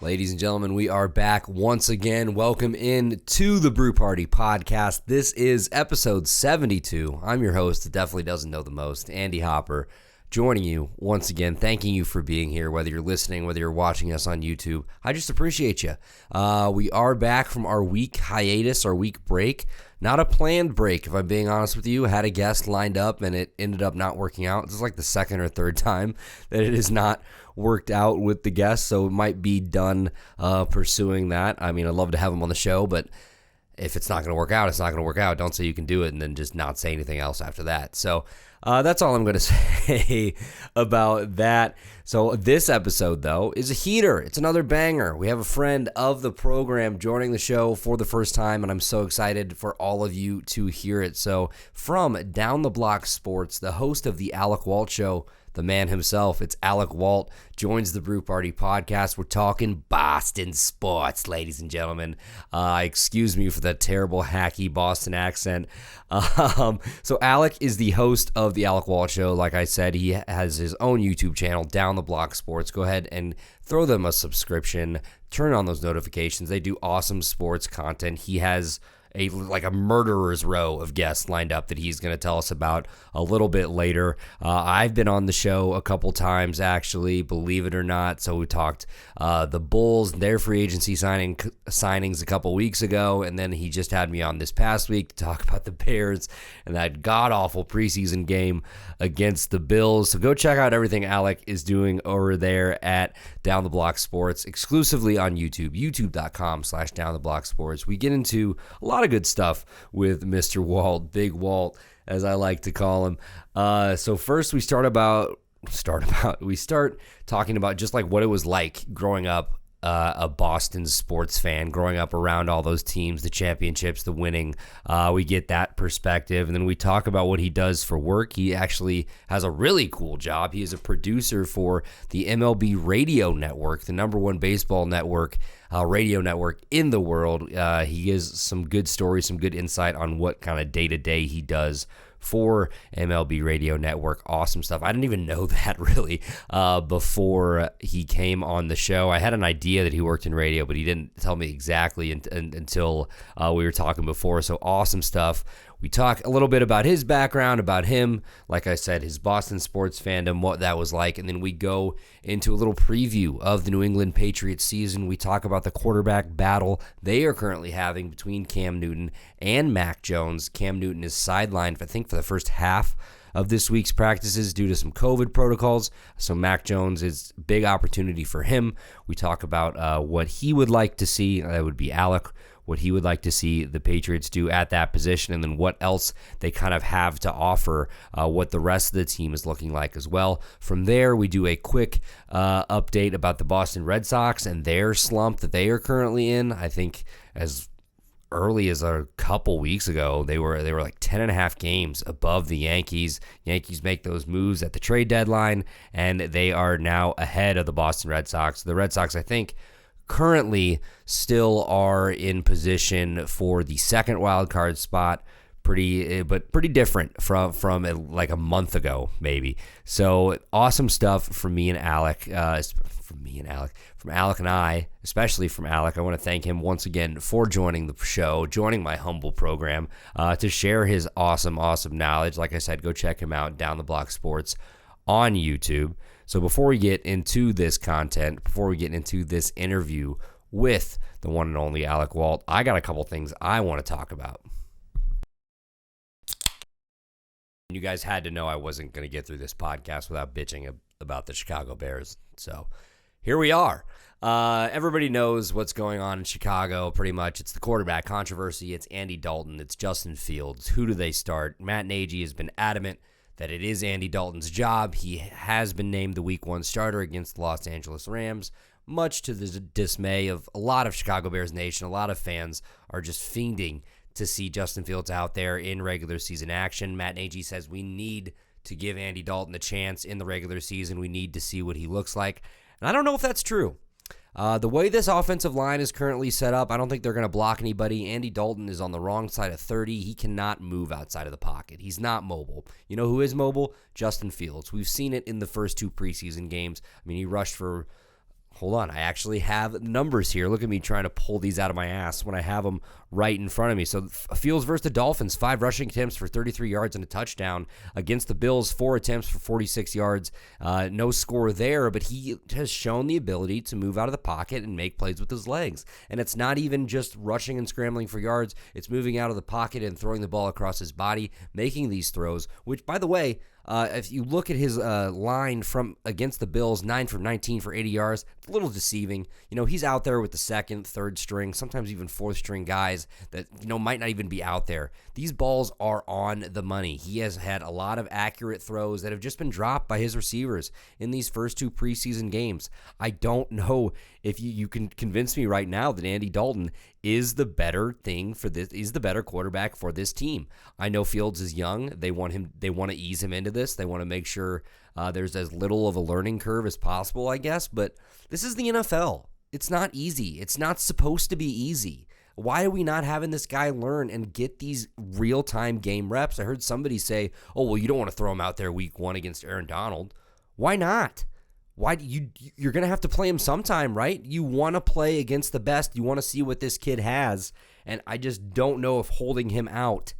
Ladies and gentlemen, we are back once again. Welcome in to the Brew Party podcast. This is episode 72. I'm your host, that definitely doesn't know the most, Andy Hopper, joining you once again, thanking you for being here, whether you're listening, whether you're watching us on YouTube. I just appreciate you. We are back from our week hiatus, our week break. Not a planned break, if I'm being honest with you. I had a guest lined up, and it ended up not working out. This is like the second or third time that it has not worked out with the guest, so it might be done pursuing that. I mean, I'd love to have him on the show, but if it's not going to work out, it's not going to work out. Don't say you can do it and then just not say anything else after that. So that's all I'm going to say about that. So this episode, though, is a heater. It's another banger. We have a friend of the program joining the show for the first time, and I'm so excited for all of you to hear it. So from Down the Block Sports, the host of the Alec Walt Show, the man himself, it's Alec Walt, joins the Brew Party podcast. We're talking Boston sports, ladies and gentlemen. Excuse me for that terrible, hacky Boston accent. So Alec is the host of the Alec Walt Show. Like I said, he has his own YouTube channel, Down the Block Sports. Go ahead and throw them a subscription. Turn on those notifications. They do awesome sports content. He has a murderer's row of guests lined up that he's going to tell us about a little bit later. I've been on the show a couple times, actually, believe it or not. So we talked the Bulls, their free agency signings a couple weeks ago, and then he just had me on this past week to talk about the Bears and that god-awful preseason game against the Bills. So go check out everything Alec is doing over there at Down the Block Sports, exclusively on YouTube, youtube.com/downtheblocksports. We get into a lot of good stuff with Mr. Walt, Big Walt, as I like to call him. So first we start talking about just like what it was like growing up a Boston sports fan, growing up around all those teams, the championships, the winning. We get that perspective, and then we talk about what he does for work. He actually has a really cool job. He is a producer for the MLB Radio Network, the number one baseball network, radio network in the world. He gives some good stories, some good insight on what kind of day-to-day he does for MLB Radio Network. Awesome stuff. I didn't even know that really before he came on the show. I had an idea that he worked in radio, but he didn't tell me exactly until we were talking before. So awesome stuff. We talk a little bit about his background, about him, like I said, his Boston sports fandom, what that was like, and then we go into a little preview of the New England Patriots season. We talk about the quarterback battle they are currently having between Cam Newton and Mac Jones. Cam Newton is sidelined, I think, for the first half of this week's practices due to some COVID protocols. So Mac Jones is a big opportunity for him. We talk about what he would like to see. That would be Alec. What he would like to see the Patriots do at that position, and then what else they kind of have to offer, what the rest of the team is looking like as well. From there, we do a quick update about the Boston Red Sox and their slump that they are currently in. I think as early as a couple weeks ago, they were like 10.5 games above the Yankees. Yankees make those moves at the trade deadline, and they are now ahead of the Boston Red Sox. The Red Sox, I think, currently still are in position for the second wild card spot, pretty different from like a month ago maybe. So awesome stuff from me and Alec, from Alec and I, especially from Alec. I want to thank him once again for joining the show, joining my humble program, to share his awesome knowledge. Like I said, go check him out, Down the Block Sports on YouTube. So before we get into this content, before we get into this interview with the one and only Alec Walt, I got a couple things I want to talk about. You guys had to know I wasn't going to get through this podcast without bitching about the Chicago Bears. So here we are. Everybody knows what's going on in Chicago, pretty much. It's the quarterback controversy. It's Andy Dalton. It's Justin Fields. Who do they start? Matt Nagy has been adamant that it is Andy Dalton's job. He has been named the Week 1 starter against the Los Angeles Rams, much to the dismay of a lot of Chicago Bears Nation. A lot of fans are just fiending to see Justin Fields out there in regular season action. Matt Nagy says we need to give Andy Dalton a chance in the regular season. We need to see what he looks like. And I don't know if that's true. The way this offensive line is currently set up, I don't think they're going to block anybody. Andy Dalton is on the wrong side of 30. He cannot move outside of the pocket. He's not mobile. You know who is mobile? Justin Fields. We've seen it in the first two preseason games. I mean, he rushed for Hold on, I actually have numbers here. Look at me trying to pull these out of my ass when I have them right in front of me. So Fields versus the Dolphins, 5 rushing attempts for 33 yards and a touchdown. Against the Bills, 4 attempts for 46 yards. No score there, but he has shown the ability to move out of the pocket and make plays with his legs. And it's not even just rushing and scrambling for yards. It's moving out of the pocket and throwing the ball across his body, making these throws, which, by the way, if you look at his line from against the Bills, 9 for 19 for 80 yards, it's a little deceiving. He's out there with the second, third string, sometimes even fourth string guys that, might not even be out there. These balls are on the money. He has had a lot of accurate throws that have just been dropped by his receivers in these first 2 preseason games. I don't know if you can convince me right now that Andy Dalton is the better thing for this, is the better quarterback for this team. I know Fields is young. They want to ease him into this. They want to make sure there's as little of a learning curve as possible, I guess. But this is the NFL. It's not easy. It's not supposed to be easy. Why are we not having this guy learn and get these real-time game reps? I heard somebody say, oh, well, you don't want to throw him out there week 1 against Aaron Donald. Why not? Why you're going to have to play him sometime, right? You want to play against the best. You want to see what this kid has. And I just don't know if holding him out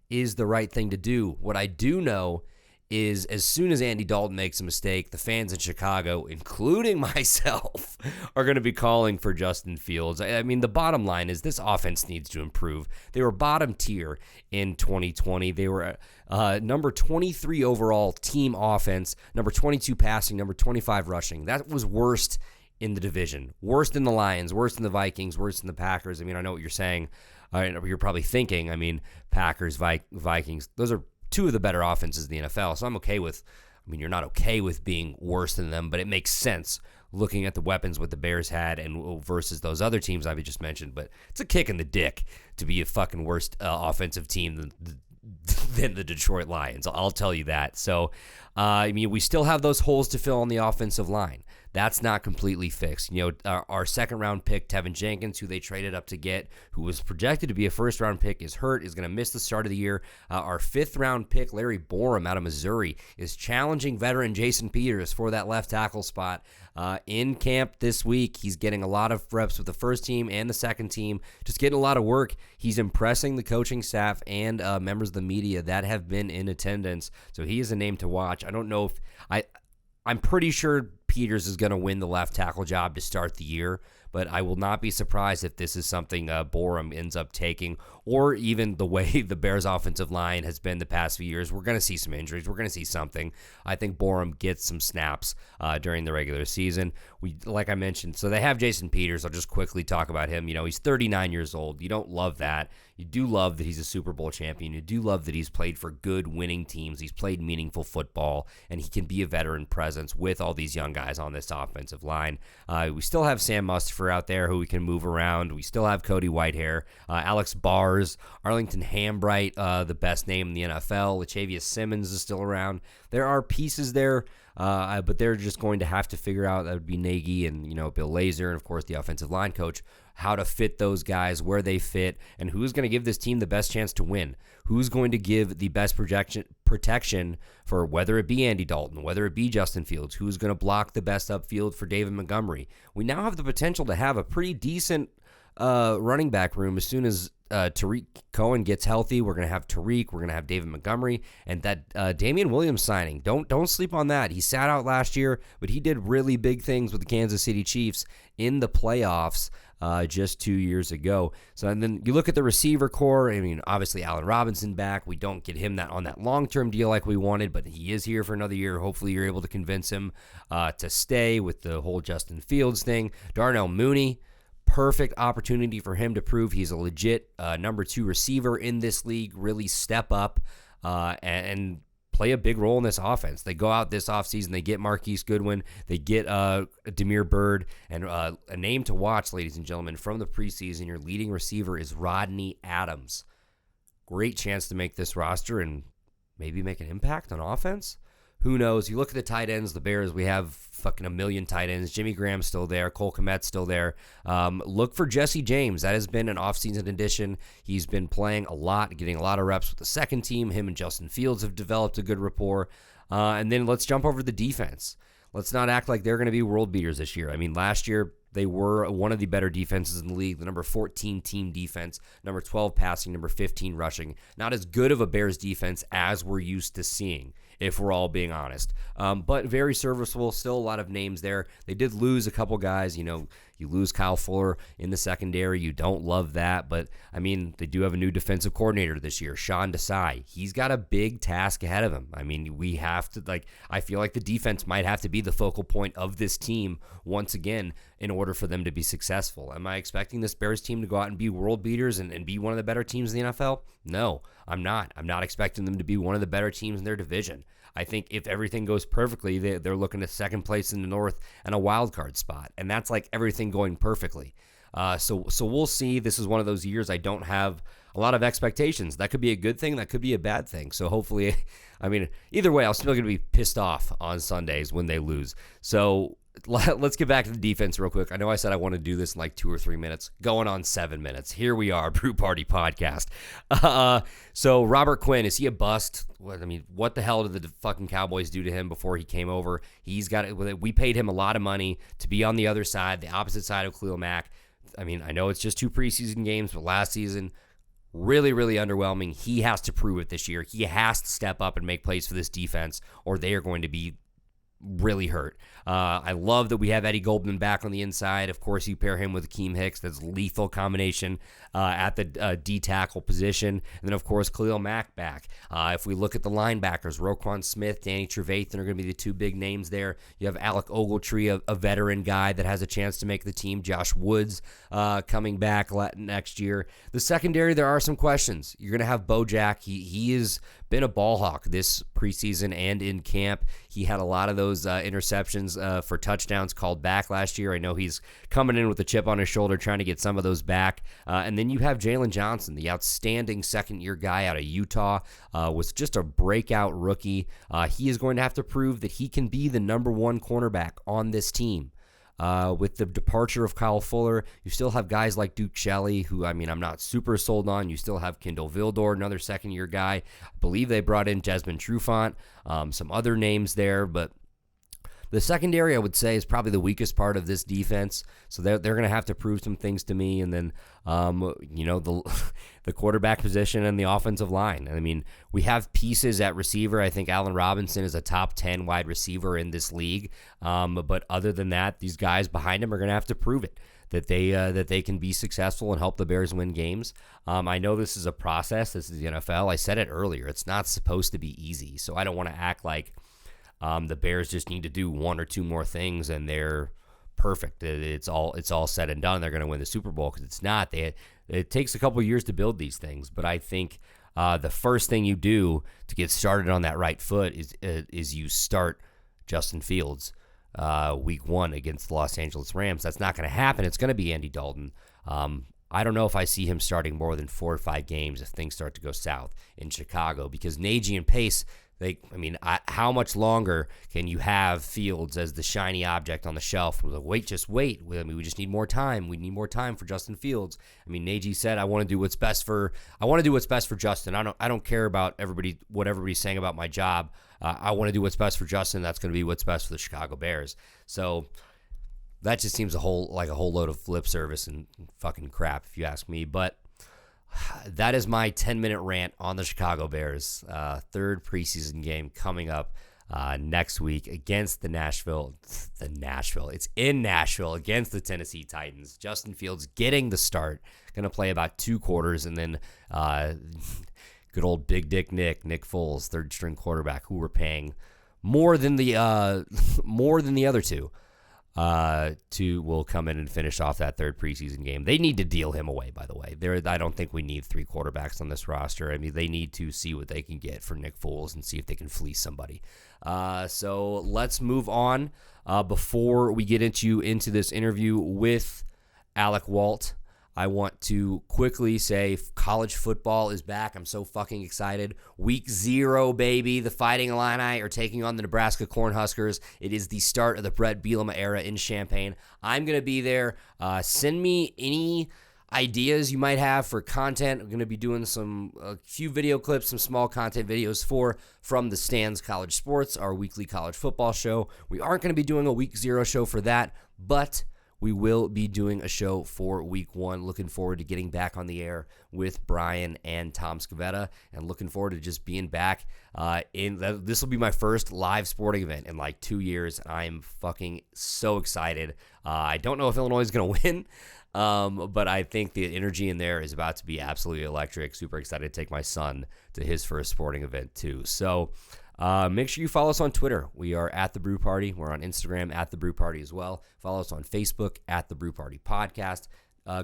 is the right thing to do. What I do know is as soon as Andy Dalton makes a mistake, the fans in Chicago, including myself, are going to be calling for Justin Fields. I mean, the bottom line is this offense needs to improve. They were bottom tier in 2020. They were number 23 overall team offense, number 22 passing, number 25 rushing. That was worst in the division, worst than the Lions, worst than the Vikings, worst than the Packers. I mean, I know what you're saying. You're probably thinking, Packers, Vikings, those are 2 of the better offenses in the NFL. So I'm okay with, you're not okay with being worse than them, but it makes sense looking at the weapons what the Bears had and versus those other teams I've just mentioned. But it's a kick in the dick to be a fucking worse offensive team than the Detroit Lions. I'll tell you that. So, we still have those holes to fill on the offensive line. That's not completely fixed. Our second-round pick, Tevin Jenkins, who they traded up to get, who was projected to be a first-round pick, is hurt, is going to miss the start of the year. Our fifth-round pick, Larry Borum out of Missouri, is challenging veteran Jason Peters for that left tackle spot. In camp this week, he's getting a lot of reps with the first team and the second team, just getting a lot of work. He's impressing the coaching staff and members of the media that have been in attendance. So he is a name to watch. I don't know if I'm pretty sure Peters is going to win the left tackle job to start the year, but I will not be surprised if this is something Borum ends up taking, or even the way the Bears' offensive line has been the past few years. We're going to see some injuries. We're going to see something. I think Borum gets some snaps during the regular season. Like I mentioned, so they have Jason Peters. I'll just quickly talk about him. He's 39 years old. You don't love that. You do love that he's a Super Bowl champion. You do love that he's played for good winning teams. He's played meaningful football, and he can be a veteran presence with all these young guys on this offensive line. We still have Sam Mustipher out there who we can move around. We still have Cody Whitehair, Alex Bars, Arlington Hambright, the best name in the NFL. Latavius Simmons is still around. There are pieces there, but they're just going to have to figure out, that would be Nagy and Bill Lazor and, of course, the offensive line coach, how to fit those guys, where they fit, and who's going to give this team the best chance to win. Who's going to give the best protection for whether it be Andy Dalton, whether it be Justin Fields, who's going to block the best upfield for David Montgomery. We now have the potential to have a pretty decent running back room as soon as Tariq Cohen gets healthy. We're going to have Tariq, we're going to have David Montgomery, and that Damian Williams signing. Don't sleep on that. He sat out last year, but he did really big things with the Kansas City Chiefs in the playoffs just 2 years ago. So, and then you look at the receiver core. Obviously Allen Robinson back. We don't get him on that long-term deal like we wanted, but he is here for another year. Hopefully you're able to convince him to stay with the whole Justin Fields thing. Darnell Mooney, perfect opportunity for him to prove he's a legit number 2 receiver in this league, really step up and play a big role in this offense. They go out this offseason, they get Marquise Goodwin, they get Damiere Byrd, and a name to watch, ladies and gentlemen, from the preseason. Your leading receiver is Rodney Adams. Great chance to make this roster and maybe make an impact on offense. Who knows? You look at the tight ends, the Bears, we have fucking a million tight ends. Jimmy Graham's still there. Cole Kmet's still there. Look for Jesse James. That has been an offseason addition. He's been playing a lot, getting a lot of reps with the second team. Him and Justin Fields have developed a good rapport. And then let's jump over to the defense. let's not act like they're going to be world beaters this year. I mean, last year they were one of the better defenses in the league, the number 14 team defense, number 12 passing, number 15 rushing. Not as good of a Bears defense as we're used to seeing, if we're all being honest. But very serviceable, still a lot of names there. They did lose a couple guys. You lose Kyle Fuller in the secondary. You don't love that. But, I mean, they do have a new defensive coordinator this year, Sean Desai. He's got a big task ahead of him. I mean, we have to, I feel like the defense might have to be the focal point of this team once again in order for them to be successful. Am I expecting this Bears team to go out and be world beaters and be one of the better teams in the NFL? No, I'm not. I'm not expecting them to be one of the better teams in their division. I think if everything goes perfectly, they're looking at second place in the North and a wild card spot, and that's like everything going perfectly. So we'll see. This is one of those years I don't have a lot of expectations. That could be a good thing. That could be a bad thing. So hopefully, I mean, either way, I'm still going to be pissed off on Sundays when they lose. So let's get back to the defense real quick. I know I said I want to do this in like 2 or 3 minutes. Going on 7 minutes. Here we are, Brew Party Podcast. So Robert Quinn, is he a bust? What the hell did the fucking Cowboys do to him before he came over? We paid him a lot of money to be on the other side, the opposite side of Khalil Mack. I mean, I know it's just 2 preseason games, but last season, really, really underwhelming. He has to prove it this year. He has to step up and make plays for this defense, or they are going to be really hurt. I love that we have Eddie Goldman back on the inside. Of course, you pair him with Akeem Hicks. That's a lethal combination at the D tackle position. And then, of course, Khalil Mack back. If we look at the linebackers, Roquan Smith, Danny Trevathan are going to be the 2 big names there. You have Alec Ogletree, a veteran guy that has a chance to make the team. Josh Woods coming back next year. The secondary, there are some questions. You're going to have Bojack. He has been a ball hawk this preseason and in camp. He had a lot of those interceptions for touchdowns called back last year. I know he's coming in with a chip on his shoulder trying to get some of those back. And then you have Jalen Johnson, the outstanding second-year guy out of Utah, was just a breakout rookie. He is going to have to prove that he can be the number 1 cornerback on this team. With the departure of Kyle Fuller, you still have guys like Duke Shelley, who, I'm not super sold on. You still have Kendall Vildor, another second-year guy. I believe they brought in Desmond Trufant, some other names there, but the secondary, I would say, is probably the weakest part of this defense. So they're going to have to prove some things to me. And then, the quarterback position and the offensive line. I mean, we have pieces at receiver. I think Allen Robinson is a top 10 wide receiver in this league. But other than that, these guys behind him are going to have to prove it, that they can be successful and help the Bears win games. I know this is a process. This is the NFL. I said it earlier. It's not supposed to be easy. So I don't want to act like the Bears just need to do 1 or 2 more things and they're perfect. It's all said and done. They're going to win the Super Bowl, because it's not. It takes a couple years to build these things, but I think the first thing you do to get started on that right foot is you start Justin Fields week 1 against the Los Angeles Rams. That's not going to happen. It's going to be Andy Dalton. I don't know if I see him starting more than 4 or 5 games if things start to go south in Chicago, because Nagy and Pace, how much longer can you have Fields as the shiny object on the shelf? We're like, just wait. We just need more time. We need more time for Justin Fields. Nagy said, I want to do what's best for Justin. I don't care about what everybody's saying about my job. I want to do what's best for Justin. That's going to be what's best for the Chicago Bears. So that just seems a whole load of lip service and fucking crap, if you ask me. But that is my 10-minute rant on the Chicago Bears. 3rd preseason game coming up next week against It's in Nashville against the Tennessee Titans. Justin Fields getting the start. Going to play about 2 quarters, and then good old Big Dick Nick Foles, 3rd-string quarterback, who we're paying more than the other 2. Will come in and finish off that 3rd preseason game. They need to deal him away, by the way. I don't think we need 3 quarterbacks on this roster. They need to see what they can get for Nick Foles and see if they can fleece somebody. So let's move on. Before we get into this interview with Alec Walt, I want to quickly say college football is back. I'm so fucking excited. Week 0, baby. The Fighting Illini are taking on the Nebraska Cornhuskers. It is the start of the Brett Bielema era in Champaign. I'm going to be there. Send me any ideas you might have for content. I'm going to be doing a few video clips, some small content videos from the Stands College Sports, our weekly college football show. We aren't going to be doing a week 0 show for that, but we will be doing a show for week 1. Looking forward to getting back on the air with Brian and Tom Scavetta, and looking forward to just being back. This will be my first live sporting event in like 2 years. I'm fucking so excited. I don't know if Illinois is going to win, but I think the energy in there is about to be absolutely electric. Super excited to take my son to his first sporting event too. So make sure you follow us on Twitter. We are at The Brew Party. We're on Instagram at The Brew Party as well. Follow us on Facebook at The Brew Party Podcast.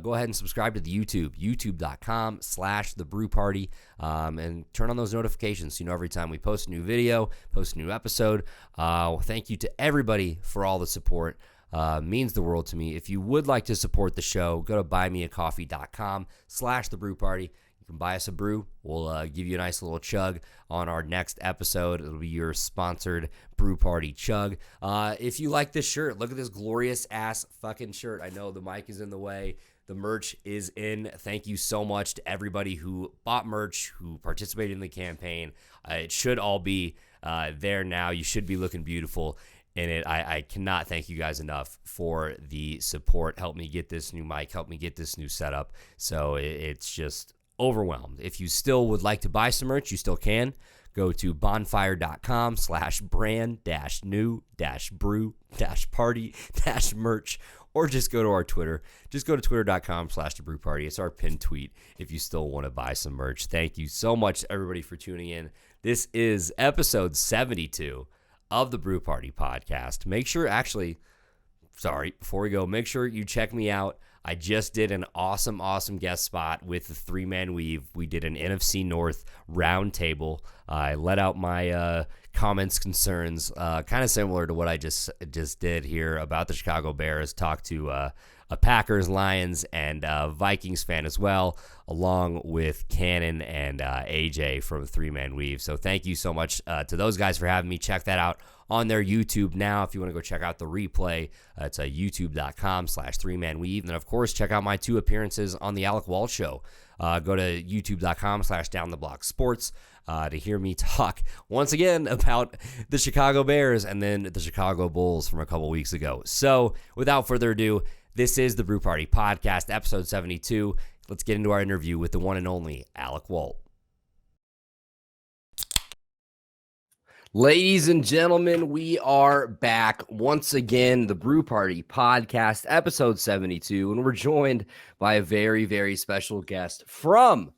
Go ahead and subscribe to the youtube.com/The Brew Party, and turn on those notifications so you know every time we post a new video, post a new episode. Thank you to everybody for all the support. Means the world to me. If you would like to support the show, go to buymeacoffee.com/The Brew Party. You can buy us a brew. We'll give you a nice little chug on our next episode. It'll be your sponsored Brew Party chug. If you like this shirt, look at this glorious ass fucking shirt. I know the mic is in the way. The merch is in. Thank you so much to everybody who bought merch, who participated in the campaign. It should all be there now. You should be looking beautiful in it. I cannot thank you guys enough for the support. Help me get this new mic. Help me get this new setup. So it's just overwhelmed. If you still would like to buy some merch, you still can. Go to bonfire.com/brand-new-brew-party-merch, or just go to our Twitter. Just go to twitter.com/The Brew Party. It's our pinned tweet if you still want to buy some merch. Thank you so much, everybody, for tuning in. This is episode 72 of the Brew Party podcast. Before we go, make sure you check me out. I just did an awesome guest spot with the 3-Man Weave. We did an NFC North roundtable. I let out my comments, concerns, kind of similar to what I just did here about the Chicago Bears. Talked to a Packers, Lions, and Vikings fan as well, along with Cannon and AJ from 3-Man Weave. So thank you so much to those guys for having me. Check that out on their YouTube now. If you want to go check out the replay, it's youtube.com/3Man Weave. And then, of course, check out my 2 appearances on the Alec Walt Show. Go to youtube.com/DownTheBlockSports to hear me talk once again about the Chicago Bears and then the Chicago Bulls from a couple weeks ago. So without further ado, this is the Brew Party Podcast, episode 72. Let's get into our interview with the one and only Alec Walt. Ladies and gentlemen, we are back once again, the Brew Party Podcast, episode 72, and we're joined by a very, very special guest from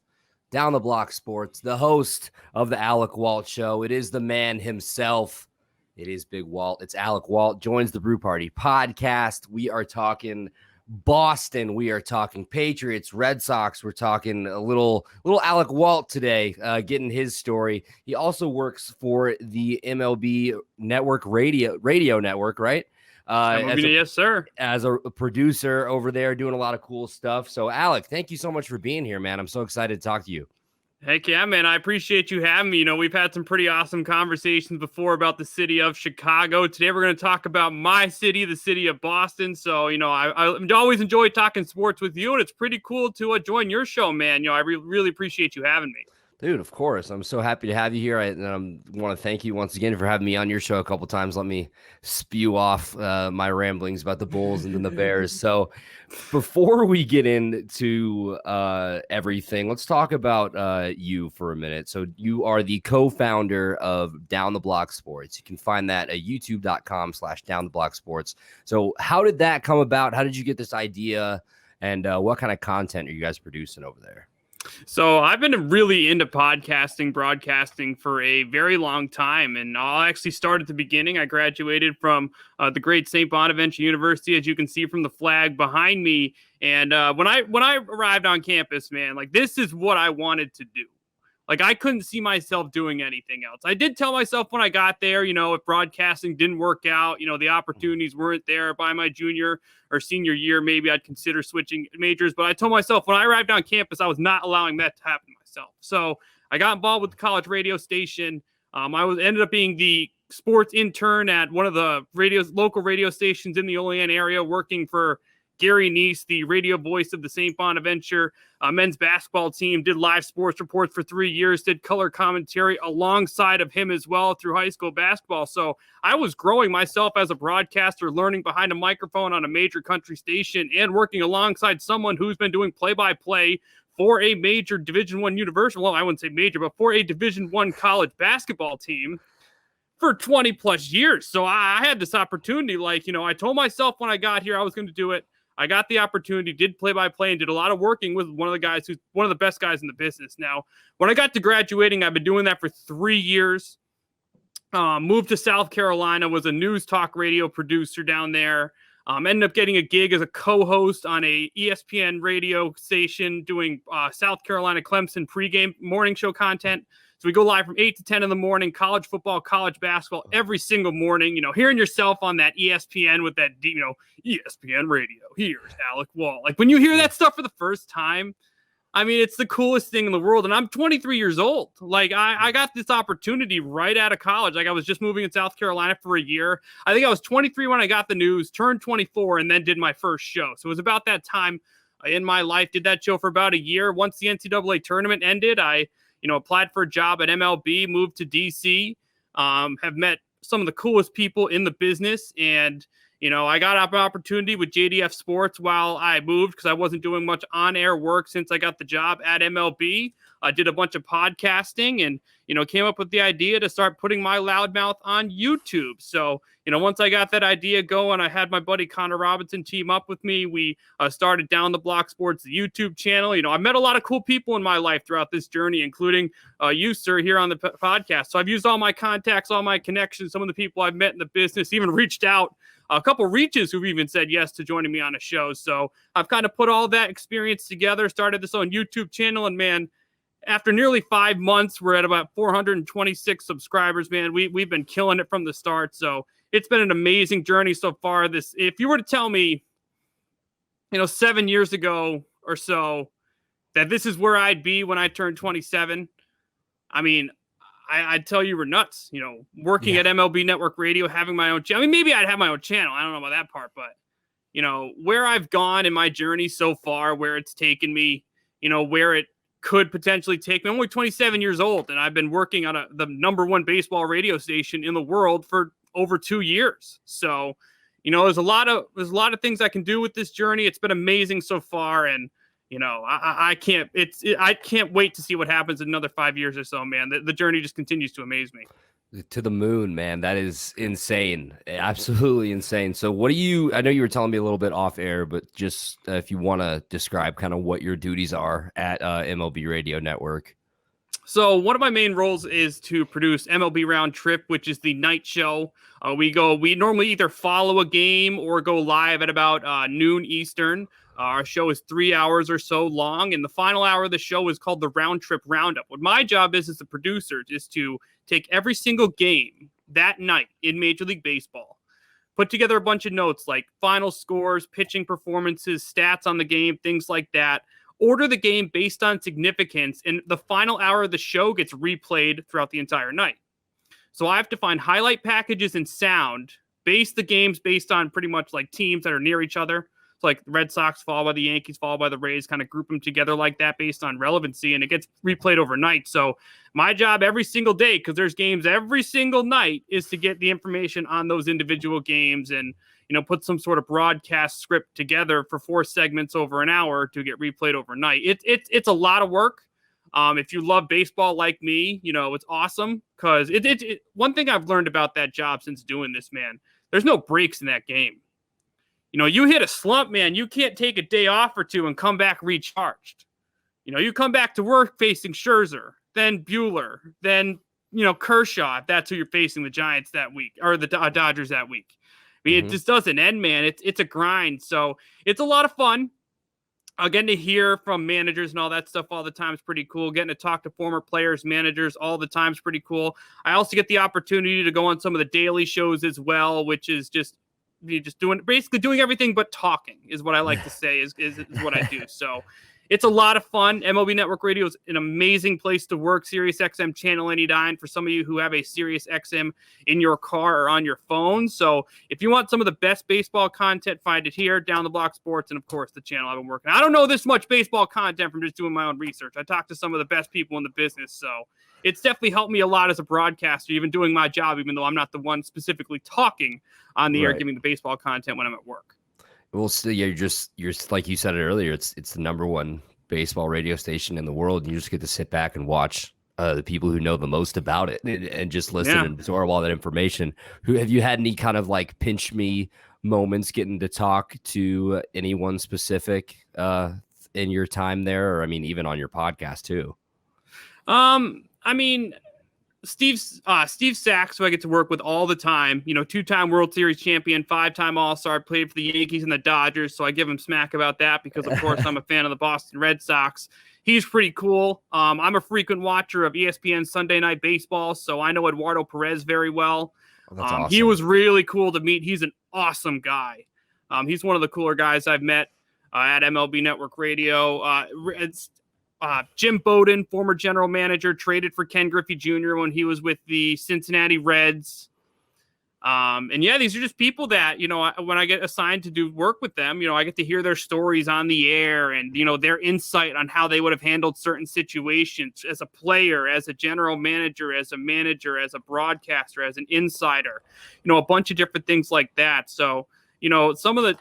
Down the Block Sports, the host of the Alec Walt Show. It is the man himself. It is Big Walt. It's Alec Walt, joins the Brew Party Podcast. We are talking Boston. We are talking Patriots, Red Sox. We're talking a little Alec Walt today, getting his story. He also works for the MLB Network radio network, right? Yes, sir. As a producer over there, doing a lot of cool stuff. So, Alec, thank you so much for being here, man. I'm so excited to talk to you. Heck yeah, man. I appreciate you having me. We've had some pretty awesome conversations before about the city of Chicago. Today, we're going to talk about my city, the city of Boston. So, I always enjoy talking sports with you, and it's pretty cool to join your show, man. I really appreciate you having me. Dude, of course. I'm so happy to have you here. I want to thank you once again for having me on your show a couple times. Let me spew off my ramblings about the Bulls and then the Bears. So before we get into everything, let's talk about you for a minute. So you are the co-founder of Down the Block Sports. You can find that at youtube.com/DownTheBlockSports. So how did that come about? How did you get this idea? And what kind of content are you guys producing over there? So I've been really into broadcasting for a very long time. And I'll actually start at the beginning. I graduated from the great St. Bonaventure University, as you can see from the flag behind me. And when I arrived on campus, man, this is what I wanted to do. I couldn't see myself doing anything else. I did tell myself when I got there, if broadcasting didn't work out, the opportunities weren't there by my junior or senior year, maybe I'd consider switching majors. But I told myself when I arrived on campus, I was not allowing that to happen to myself. So I got involved with the college radio station. I ended up being the sports intern at one of the local radio stations in the Olean area, working for Gary Neese, the radio voice of the St. Bonaventure men's basketball team, did live sports reports for 3 years, did color commentary alongside of him as well through high school basketball. So I was growing myself as a broadcaster, learning behind a microphone on a major country station and working alongside someone who's been doing play-by-play for a major Division I university. Well, I wouldn't say major, but for a Division I college basketball team for 20 plus years. So I had this opportunity. Like, I told myself when I got here, I was going to do it. I got the opportunity, did play-by-play, and did a lot of working with one of the guys who's one of the best guys in the business. Now, when I got to graduating, I've been doing that for 3 years. Moved to South Carolina, was a news talk radio producer down there. Ended up getting a gig as a co-host on a ESPN radio station doing South Carolina Clemson pregame morning show content. So we go live from 8 to 10 in the morning, college football, college basketball, every single morning, hearing yourself on that ESPN with that, ESPN radio. Here's Alec Walt. Like when you hear that stuff for the first time, I mean, it's the coolest thing in the world. And I'm 23 years old. Like I got this opportunity right out of college. Like I was just moving in South Carolina for a year. I think I was 23 when I got the news, turned 24, and then did my first show. So it was about that time in my life. Did that show for about a year. Once the NCAA tournament ended, I applied for a job at MLB, moved to DC, have met some of the coolest people in the business. And, I got an opportunity with JDF Sports while I moved because I wasn't doing much on-air work since I got the job at MLB. I did a bunch of podcasting and, came up with the idea to start putting my loudmouth on YouTube. So, once I got that idea going, I had my buddy Connor Robinson team up with me. We started Down the Block Sports, the YouTube channel. I met a lot of cool people in my life throughout this journey, including you, sir, here on the podcast. So I've used all my contacts, all my connections, some of the people I've met in the business, even reached out. A couple reaches who've even said yes to joining me on a show. So I've kind of put all that experience together, started this own YouTube channel, and man, after nearly 5 months, we're at about 426 subscribers, man. We've been killing it from the start. So it's been an amazing journey so far. If you were to tell me, 7 years ago or so that this is where I'd be when I turned 27, I mean, I'd tell you we're nuts, working at MLB Network Radio, having my own channel. I mean, maybe I'd have my own channel. I don't know about that part, but, where I've gone in my journey so far, where it's taken me, where it could potentially take me. I'm only 27 years old, and I've been working on the number one baseball radio station in the world for over 2 years. So, there's a lot of things I can do with this journey. It's been amazing so far, and I can't wait to see what happens in another 5 years or so, man. The journey just continues to amaze me. To the moon, man. That is insane. Absolutely insane. So I know you were telling me a little bit off air, but just if you want to describe kind of what your duties are at MLB Radio Network. So one of my main roles is to produce MLB Round Trip, which is the night show. We normally either follow a game or go live at about noon Eastern. Our show is 3 hours or so long, and the final hour of the show is called the Round Trip Roundup. What my job is as a producer is to take every single game that night in Major League Baseball, put together a bunch of notes like final scores, pitching performances, stats on the game, things like that, order the game based on significance, and the final hour of the show gets replayed throughout the entire night. So I have to find highlight packages and sound, base the games based on pretty much like teams that are near each other. Like the Red Sox followed by the Yankees, followed by the Rays, kind of group them together like that based on relevancy, and it gets replayed overnight. So my job every single day, because there's games every single night, is to get the information on those individual games and, put some sort of broadcast script together for 4 segments over an hour to get replayed overnight. It's a lot of work. If you love baseball like me, it's awesome because one thing I've learned about that job since doing this, man, there's no breaks in that game. You hit a slump, man, you can't take a day off or two and come back recharged. You come back to work facing Scherzer, then Buehler, then, Kershaw, if that's who you're facing, the Giants that week, or the Dodgers that week. I mean, It just doesn't end, man. It's a grind. So it's a lot of fun. Getting to hear from managers and all that stuff all the time is pretty cool. Getting to talk to former players, managers all the time is pretty cool. I also get the opportunity to go on some of the daily shows as well, which is just doing everything but talking is what I like to say is what I do. So it's a lot of fun. MLB Network Radio is an amazing place to work. Sirius XM Channel 89 for some of you who have a Sirius XM in your car or on your phone. So if you want some of the best baseball content, find it here, Down the Block Sports, and of course the channel I've been working on. I don't know this much baseball content from just doing my own research. I talked to some of the best people in the business, so it's definitely helped me a lot as a broadcaster, even doing my job, even though I'm not the one specifically talking on the air, giving the baseball content when I'm at work. Well, still, you're like you said it earlier. It's the number one baseball radio station in the world. And you just get to sit back and watch the people who know the most about it and just listen and absorb all that information. Have you had any kind of like pinch me moments getting to talk to anyone specific in your time there, or I mean, even on your podcast too? I mean, Steve Sachs, who I get to work with all the time, you know, 2-time World Series champion, 5-time All-Star, played for the Yankees and the Dodgers. So I give him smack about that because, of course, I'm a fan of the Boston Red Sox. He's pretty cool. I'm a frequent watcher of ESPN Sunday Night Baseball, so I know Eduardo Perez very well. Awesome. He was really cool to meet. He's an awesome guy. He's one of the cooler guys I've met at MLB Network Radio. Jim Bowden, former general manager, traded for Ken Griffey Jr. when he was with the Cincinnati Reds. And yeah, these are just people that, you know, when I get assigned to do work with them, you know, I get to hear their stories on the air and, you know, their insight on how they would have handled certain situations as a player, as a general manager, as a broadcaster, as an insider, you know, a bunch of different things like that. So, you know, some of the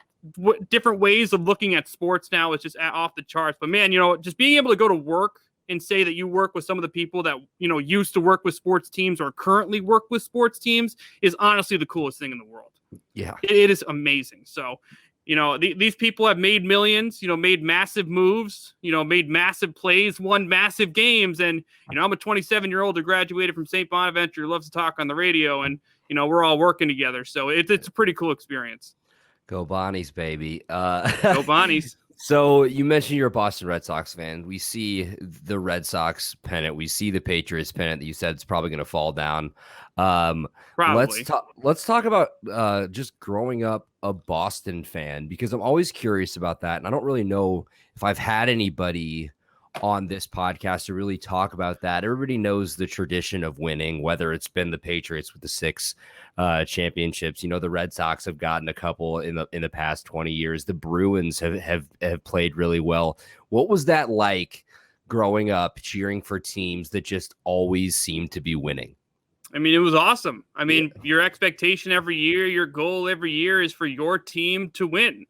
different ways of looking at sports now is just off the charts. But man, you know, just being able to go to work and say that you work with some of the people that, you know, used to work with sports teams or currently work with sports teams is honestly the coolest thing in the world. Yeah, it is amazing. So, you know, these people have made millions, you know, made massive moves, you know, made massive plays, won massive games. And, you know, I'm a 27-year-old who graduated from St. Bonaventure, who loves to talk on the radio, and, you know, we're all working together. So it's a pretty cool experience. Go Bonnies, baby. Go Bonnies. So you mentioned you're a Boston Red Sox fan. We see the Red Sox pennant. We see the Patriots pennant that you said is probably going to fall down. Probably. Let's talk about just growing up a Boston fan, because I'm always curious about that. And I don't really know if I've had anybody on this podcast to really talk about that. Everybody knows the tradition of winning, whether it's been the Patriots with the 6 championships. You know, the Red Sox have gotten a couple in the past 20 years. The Bruins have played really well. What was that like growing up cheering for teams that just always seemed to be winning? I mean, it was awesome. I mean, your expectation every year, your goal every year is for your team to win.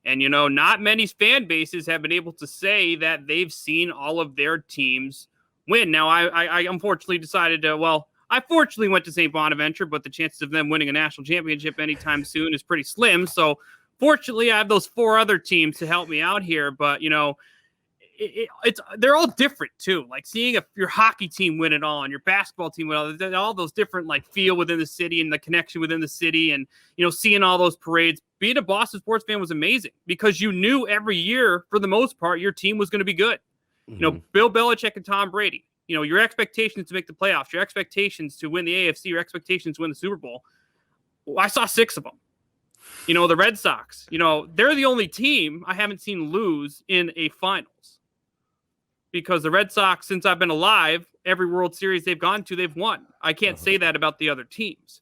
And, you know, not many fan bases have been able to say that they've seen all of their teams win. Now, I unfortunately decided to, I fortunately went to St. Bonaventure, but the chances of them winning a national championship anytime soon is pretty slim. So, fortunately, I have those 4 other teams to help me out here. But, you know, they're all different, too. Like seeing your hockey team win it all and your basketball team win it all those different, like, feel within the city and the connection within the city and, you know, seeing all those parades. Being a Boston sports fan was amazing because you knew every year, for the most part, your team was going to be good. Mm-hmm. You know, Bill Belichick and Tom Brady, you know, your expectations to make the playoffs, your expectations to win the AFC, your expectations to win the Super Bowl. I saw 6 of them. You know, the Red Sox, you know, they're the only team I haven't seen lose in a finals. Because the Red Sox, since I've been alive, every World Series they've gone to, they've won. I can't say that about the other teams.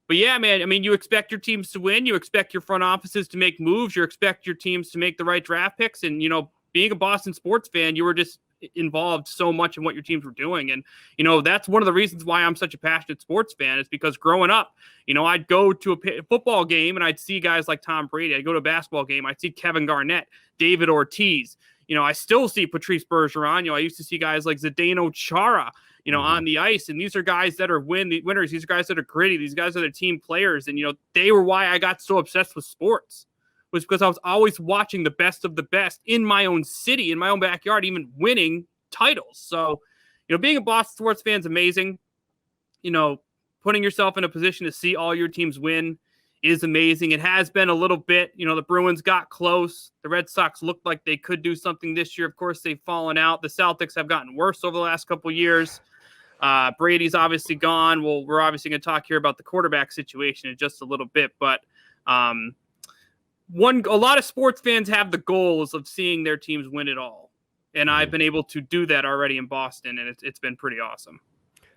But yeah, man, I mean, you expect your teams to win. You expect your front offices to make moves. You expect your teams to make the right draft picks. And, you know, being a Boston sports fan, you were just involved so much in what your teams were doing. And, you know, that's one of the reasons why I'm such a passionate sports fan is because growing up, you know, I'd go to a football game and I'd see guys like Tom Brady. I'd go to a basketball game. I'd see Kevin Garnett, David Ortiz. You know, I still see Patrice Bergeron. You know, I used to see guys like Zdeno Chara, you know, on the ice. And these are guys that are winners. These are guys that are gritty. These guys are the team players. And, you know, they were why I got so obsessed with sports, was because I was always watching the best of the best in my own city, in my own backyard, even winning titles. So, you know, being a Boston sports fan is amazing. You know, putting yourself in a position to see all your teams win is amazing. It has been a little bit, you know, the Bruins got close. The Red Sox looked like they could do something this year. Of course, they've fallen out. The Celtics have gotten worse over the last couple of years. Brady's obviously gone. We're obviously going to talk here about the quarterback situation in just a little bit, but a lot of sports fans have the goals of seeing their teams win it all. And I've been able to do that already in Boston, and it's been pretty awesome.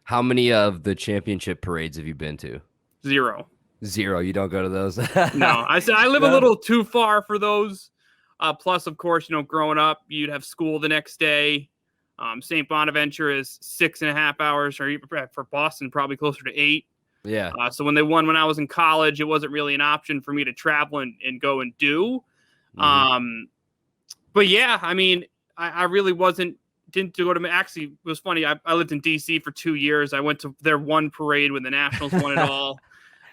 How many of the championship parades have you been to? Zero. You don't go to those? No, I live a little too far for those. Plus, of course, growing up, you'd have school the next day. St. Bonaventure is 6.5 hours, or for Boston, probably closer to 8. Yeah. So when they won when I was in college, it wasn't really an option for me to travel and go and do. But yeah, I mean, I really didn't go to, actually, it was funny. I lived in DC for 2 years. I went to their one parade when the Nationals won it all.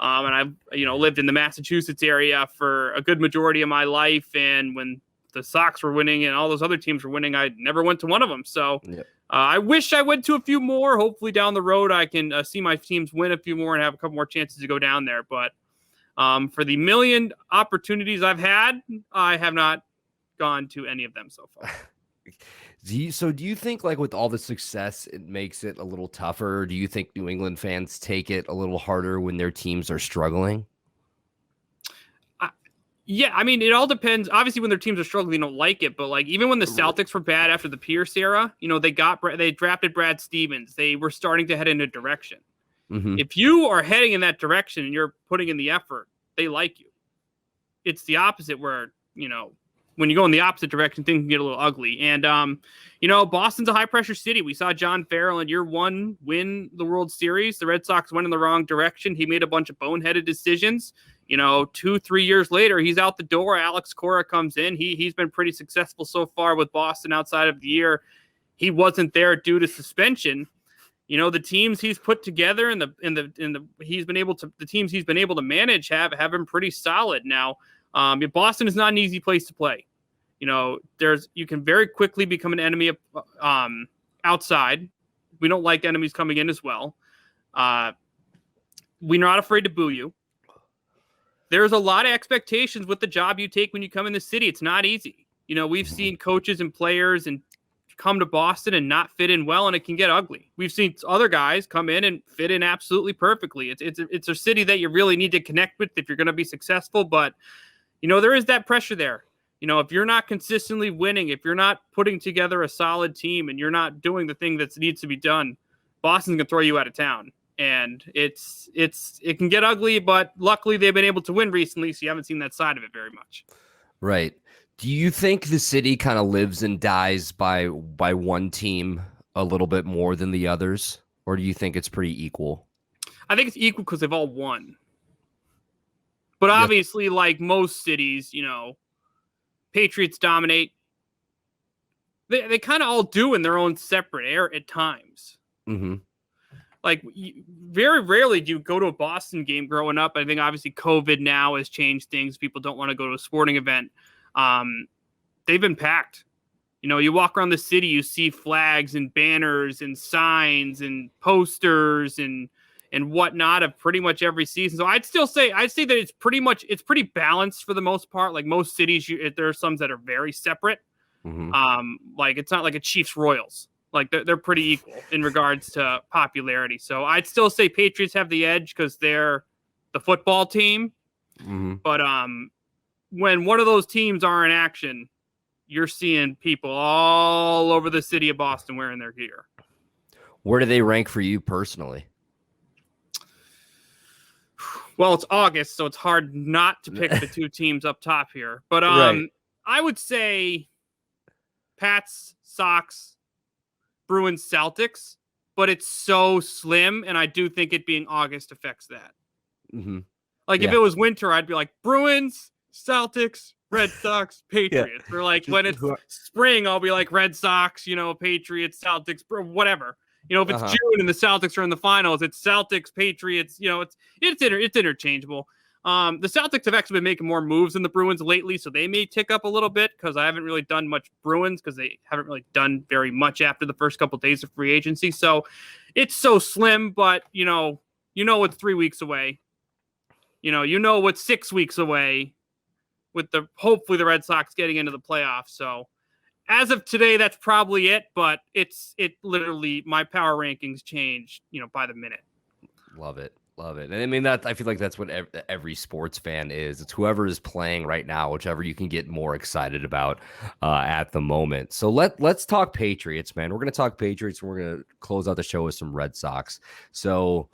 And I, lived in the Massachusetts area for a good majority of my life. And when the Sox were winning and all those other teams were winning, I never went to one of them. So I wish I went to a few more. Hopefully down the road, I can see my teams win a few more and have a couple more chances to go down there. But for the million opportunities I've had, I have not gone to any of them so far. Do you think, like, with all the success, it makes it a little tougher? Or do you think New England fans take it a little harder when their teams are struggling? Yeah, I mean, it all depends. Obviously, when their teams are struggling, they don't like it. But like, even when the Celtics were bad after the Pierce era, they drafted Brad Stevens. They were starting to head in a direction. If you are heading in that direction and you're putting in the effort, they like you. It's the opposite where, when you go in the opposite direction, things can get a little ugly. And, Boston's a high-pressure city. We saw John Farrell in year 1 win the World Series. The Red Sox went in the wrong direction. He made a bunch of boneheaded decisions. 2-3 years later, he's out the door. Alex Cora comes in. He's been pretty successful so far with Boston outside of the year. He wasn't there due to suspension. The teams he's put together and the teams he's been able to manage have been pretty solid. Now, Boston is not an easy place to play. You can very quickly become an enemy of outside. We don't like enemies coming in as well. We're not afraid to boo you. There's a lot of expectations with the job you take when you come in the city. It's not easy. We've seen coaches and players and come to Boston and not fit in well, and it can get ugly. We've seen other guys come in and fit in absolutely perfectly. It's a city that you really need to connect with if you're going to be successful, but there is that pressure there. If you're not consistently winning, if you're not putting together a solid team and you're not doing the thing that needs to be done, Boston's going to throw you out of town. And it can get ugly, but luckily they've been able to win recently, so you haven't seen that side of it very much. Right. Do you think the city kind of lives and dies by one team a little bit more than the others? Or do you think it's pretty equal? I think it's equal because they've all won. But obviously, like most cities, Patriots dominate. They kind of all do in their own separate air at times. Like, very rarely do you go to a Boston game growing up. I think obviously COVID now has changed things. People don't want to go to a sporting event. They've been packed. You walk around the city, you see flags and banners and signs and posters and whatnot of pretty much every season. So I'd say that it's pretty balanced for the most part. Like most cities, there are some that are very separate. Like it's not like a Chiefs Royals. Like they're pretty equal in regards to popularity. So I'd still say Patriots have the edge because they're the football team. But when one of those teams are in action, you're seeing people all over the city of Boston wearing their gear. Where do they rank for you personally? Well, it's August, so it's hard not to pick the two teams up top here. But Right. I would say Pats, Sox, Bruins, Celtics, but it's so slim, and I do think it being August affects that. Like, if it was winter, I'd be like, Bruins, Celtics, Red Sox, Patriots. Or like, when it's spring, I'll be like, Red Sox, Patriots, Celtics, whatever. If it's June and the Celtics are in the finals, it's Celtics, Patriots. It's interchangeable. The Celtics have actually been making more moves than the Bruins lately, so they may tick up a little bit because I haven't really done much Bruins because they haven't really done very much after the first couple of days of free agency. So it's so slim, but it's 3 weeks away. What's 6 weeks away with hopefully the Red Sox getting into the playoffs. So as of today, that's probably it, but it literally, my power rankings change, by the minute. Love it. Love it. And I mean, I feel like that's what every sports fan is. It's whoever is playing right now, whichever you can get more excited about at the moment. So let's talk Patriots, man. We're going to talk Patriots, and we're going to close out the show with some Red Sox. So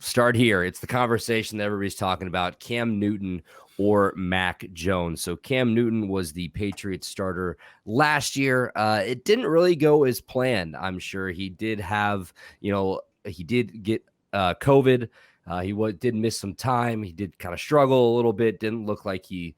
start here. It's the conversation that everybody's talking about: Cam Newton or Mac Jones. So Cam Newton was the Patriots starter last year. It didn't really go as planned. I'm sure he did have, he did get COVID. He did miss some time. He did kind of struggle a little bit. Didn't look like he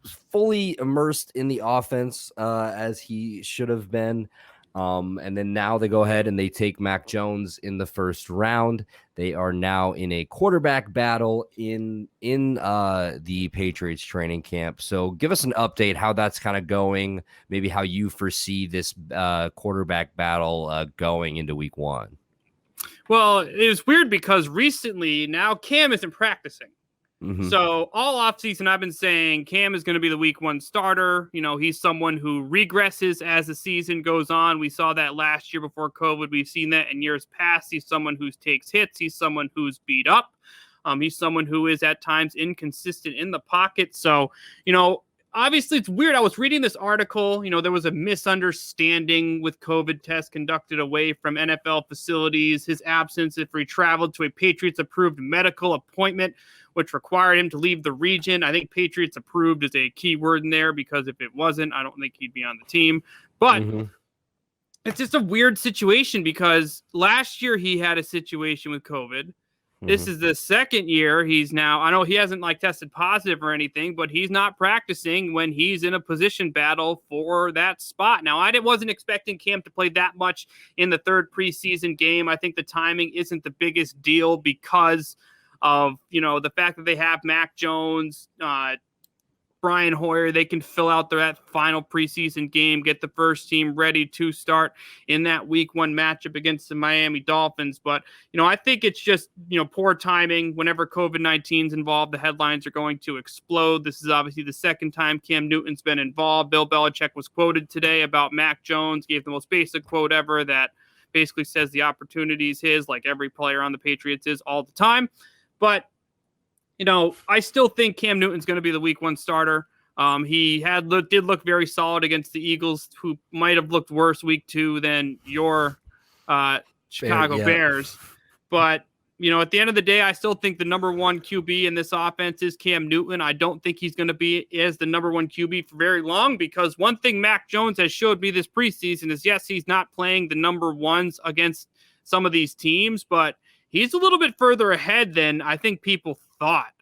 was fully immersed in the offense as he should have been. And then now they go ahead and they take Mac Jones in the first round. They are now in a quarterback battle in the Patriots training camp. So give us an update how that's kind of going, maybe how you foresee this quarterback battle going into week one. Well, it was weird because recently now Cam isn't practicing. Mm-hmm. So all offseason, I've been saying Cam is going to be the week one starter. He's someone who regresses as the season goes on. We saw that last year before COVID. We've seen that in years past. He's someone who takes hits. He's someone who's beat up. He's someone who is at times inconsistent in the pocket. So, obviously, it's weird. I was reading this article. There was a misunderstanding with COVID tests conducted away from NFL facilities. His absence if he traveled to a Patriots-approved medical appointment, which required him to leave the region. I think Patriots approved is a key word in there, because if it wasn't, I don't think he'd be on the team. But it's just a weird situation, because last year he had a situation with COVID. This is the second year he's now, I know he hasn't tested positive or anything, but he's not practicing when he's in a position battle for that spot. Now, I wasn't expecting Cam to play that much in the third preseason game. I think the timing isn't the biggest deal because of, the fact that they have Mac Jones, Brian Hoyer. They can fill out that final preseason game, get the first team ready to start in that week one matchup against the Miami Dolphins. But, I think it's just, poor timing. Whenever COVID-19 is involved, the headlines are going to explode. This is obviously the second time Cam Newton's been involved. Bill Belichick was quoted today about Mac Jones, gave the most basic quote ever that basically says the opportunity is his, like every player on the Patriots is all the time. But I still think Cam Newton's going to be the week one starter. He did look very solid against the Eagles, who might have looked worse week two than your Chicago Bears. But, at the end of the day, I still think the number one QB in this offense is Cam Newton. I don't think he's going to be as the number one QB for very long, because one thing Mac Jones has showed me this preseason is, yes, he's not playing the number ones against some of these teams, but he's a little bit further ahead than I think people thought.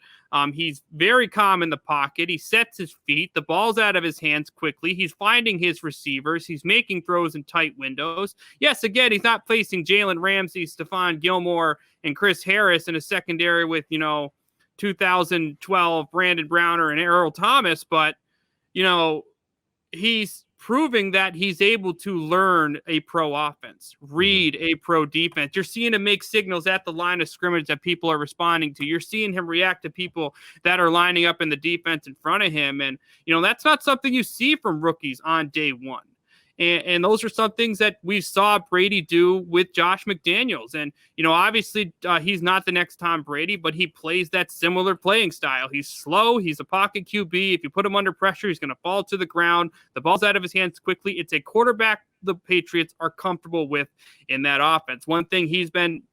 He's very calm in the pocket. He sets his feet. The ball's out of his hands quickly. He's finding his receivers. He's making throws in tight windows. Yes, again, he's not facing Jalen Ramsey, Stephon Gilmore, and Chris Harris in a secondary with, 2012 Brandon Browner and Earl Thomas. But, he's proving that he's able to learn a pro offense, read a pro defense. You're seeing him make signals at the line of scrimmage that people are responding to. You're seeing him react to people that are lining up in the defense in front of him. And, that's not something you see from rookies on day one. And those are some things that we saw Brady do with Josh McDaniels. And, obviously he's not the next Tom Brady, but he plays that similar playing style. He's slow. He's a pocket QB. If you put him under pressure, he's going to fall to the ground. The ball's out of his hands quickly. It's a quarterback the Patriots are comfortable with in that offense. One thing he's been,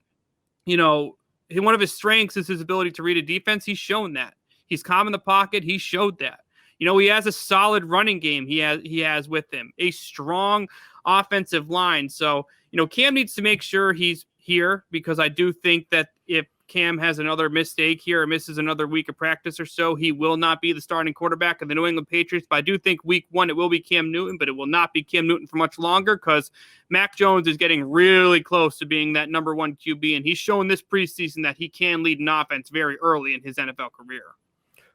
one of his strengths is his ability to read a defense. He's shown that. He's calm in the pocket. He showed that. He has a solid running game he has with him, a strong offensive line. So, Cam needs to make sure he's here, because I do think that if Cam has another mistake here or misses another week of practice or so, he will not be the starting quarterback of the New England Patriots. But I do think week one, it will be Cam Newton, but it will not be Cam Newton for much longer, because Mac Jones is getting really close to being that number one QB. And he's shown this preseason that he can lead an offense very early in his NFL career.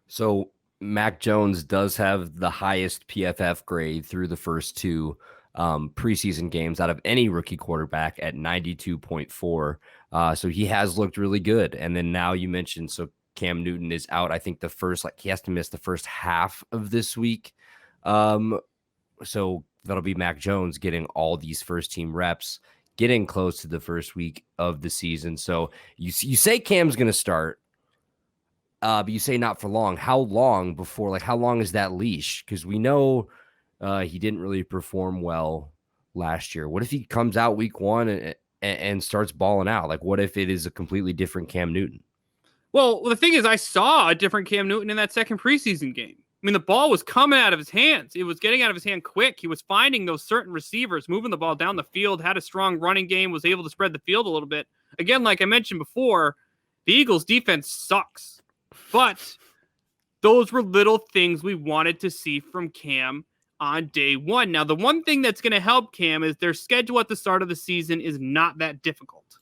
So Mac Jones does have the highest PFF grade through the first two preseason games out of any rookie quarterback at 92.4. So he has looked really good. And then now you mentioned, so Cam Newton is out, I think he has to miss the first half of this week. So that'll be Mac Jones getting all these first team reps. getting close to the first week of the season. So you say Cam's going to start, but you say not for long. How long before, like, how long is that leash? Because we know he didn't really perform well last year. What if he comes out week one and starts balling out? Like, what if it is a completely different Cam Newton? Well, the thing is, I saw a different Cam Newton in that second preseason game. I mean, the ball was coming out of his hands. It was getting out of his hand quick. He was finding those certain receivers, moving the ball down the field, had a strong running game, was able to spread the field a little bit. Again, like I mentioned before, the Eagles' defense sucks. But those were little things we wanted to see from Cam on day one. Now, the one thing that's going to help Cam is their schedule at the start of the season is not that difficult.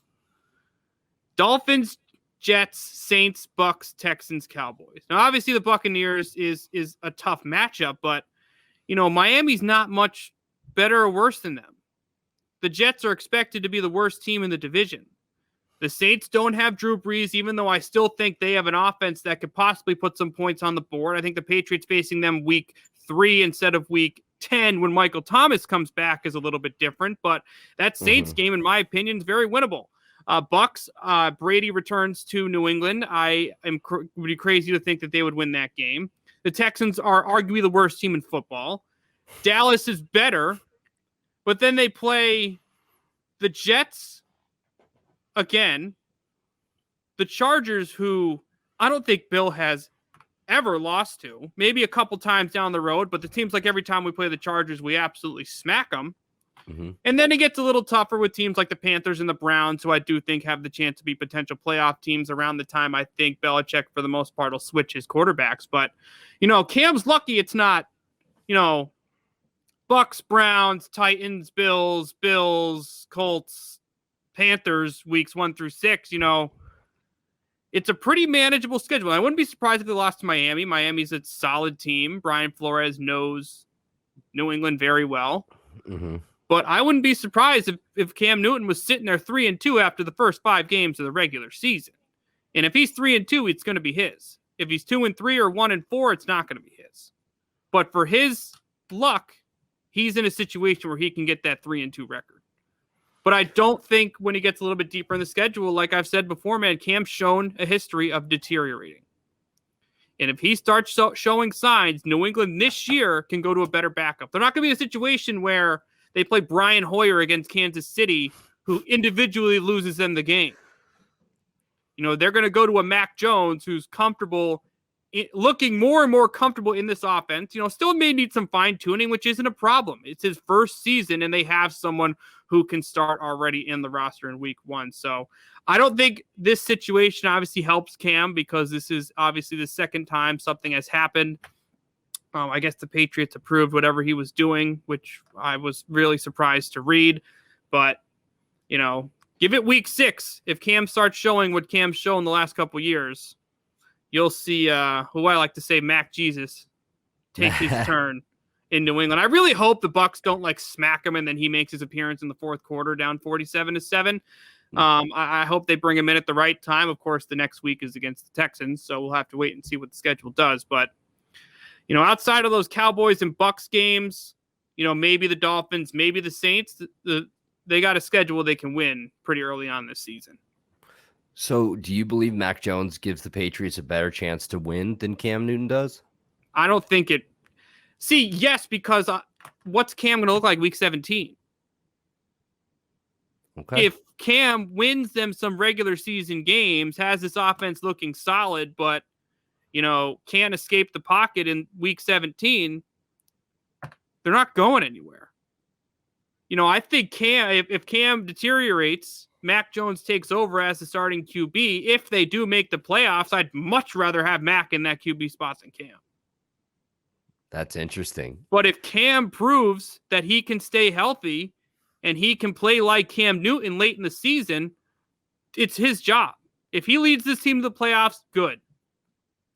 Dolphins, Jets, Saints, Bucks, Texans, Cowboys. Now, obviously, the Buccaneers is a tough matchup, but, Miami's not much better or worse than them. The Jets are expected to be the worst team in the division. The Saints don't have Drew Brees, even though I still think they have an offense that could possibly put some points on the board. I think the Patriots facing them week 3 instead of week 10 when Michael Thomas comes back is a little bit different, but that Saints game, in my opinion, is very winnable. Bucks, Brady returns to New England. Would be crazy to think that they would win that game. The Texans are arguably the worst team in football. Dallas is better, but then they play the Jets again. The Chargers, who I don't think Bill has ever lost to, maybe a couple times down the road, but it seems like every time we play the Chargers, we absolutely smack them. And then it gets a little tougher with teams like the Panthers and the Browns, who I do think have the chance to be potential playoff teams around the time I think Belichick, for the most part, will switch his quarterbacks. But, Cam's lucky it's not, Bucks, Browns, Titans, Bills, Colts, Panthers, weeks 1 through 6. It's a pretty manageable schedule. I wouldn't be surprised if they lost to Miami. Miami's a solid team. Brian Flores knows New England very well. But I wouldn't be surprised if Cam Newton was sitting there 3-2 after the first 5 games of the regular season. And if he's 3-2, it's going to be his. If he's 2-3 or 1-4, it's not going to be his. But for his luck, he's in a situation where he can get that 3-2 record. But I don't think when he gets a little bit deeper in the schedule, like I've said before, man, Cam's shown a history of deteriorating. And if he starts showing signs, New England this year can go to a better backup. They're not going to be in a situation where they play Brian Hoyer against Kansas City, who individually loses them the game. They're going to go to a Mac Jones who's comfortable, looking more and more comfortable in this offense. Still may need some fine-tuning, which isn't a problem. It's his first season, and they have someone who can start already in the roster in week 1. So I don't think this situation obviously helps Cam, because this is obviously the second time something has happened. I guess the Patriots approved whatever he was doing, which I was really surprised to read. But, give it week 6. If Cam starts showing what Cam's shown the last couple years, you'll see who I like to say Mac Jesus take his turn in New England. I really hope the Bucks don't smack him and then he makes his appearance in the fourth quarter down 47-7. I hope they bring him in at the right time. Of course, the next week is against the Texans, so we'll have to wait and see what the schedule does. But outside of those Cowboys and Bucks games, maybe the Dolphins, maybe the Saints, they got a schedule they can win pretty early on this season. So do you believe Mac Jones gives the Patriots a better chance to win than Cam Newton does? I don't think it. See, yes, because what's Cam going to look like week 17? Okay. If Cam wins them some regular season games, has this offense looking solid, but can't escape the pocket in week 17, they're not going anywhere. I think if Cam deteriorates, Mac Jones takes over as the starting QB. If they do make the playoffs, I'd much rather have Mac in that QB spot than Cam. That's interesting. But if Cam proves that he can stay healthy and he can play like Cam Newton late in the season, it's his job. If he leads this team to the playoffs, good.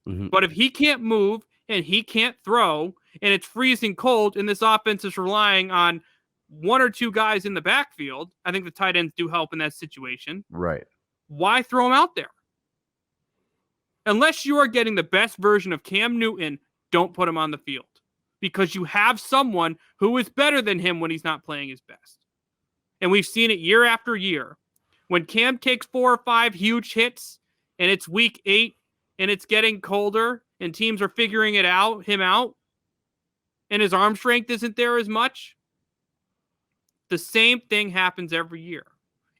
But if he can't move and he can't throw and it's freezing cold and this offense is relying on 1 or 2 guys in the backfield, I think the tight ends do help in that situation. Right. Why throw him out there? Unless you are getting the best version of Cam Newton, don't put him on the field, because you have someone who is better than him when he's not playing his best. And we've seen it year after year. When Cam takes 4 or 5 huge hits and it's week 8 and it's getting colder and teams are figuring him out, and his arm strength isn't there as much, the same thing happens every year.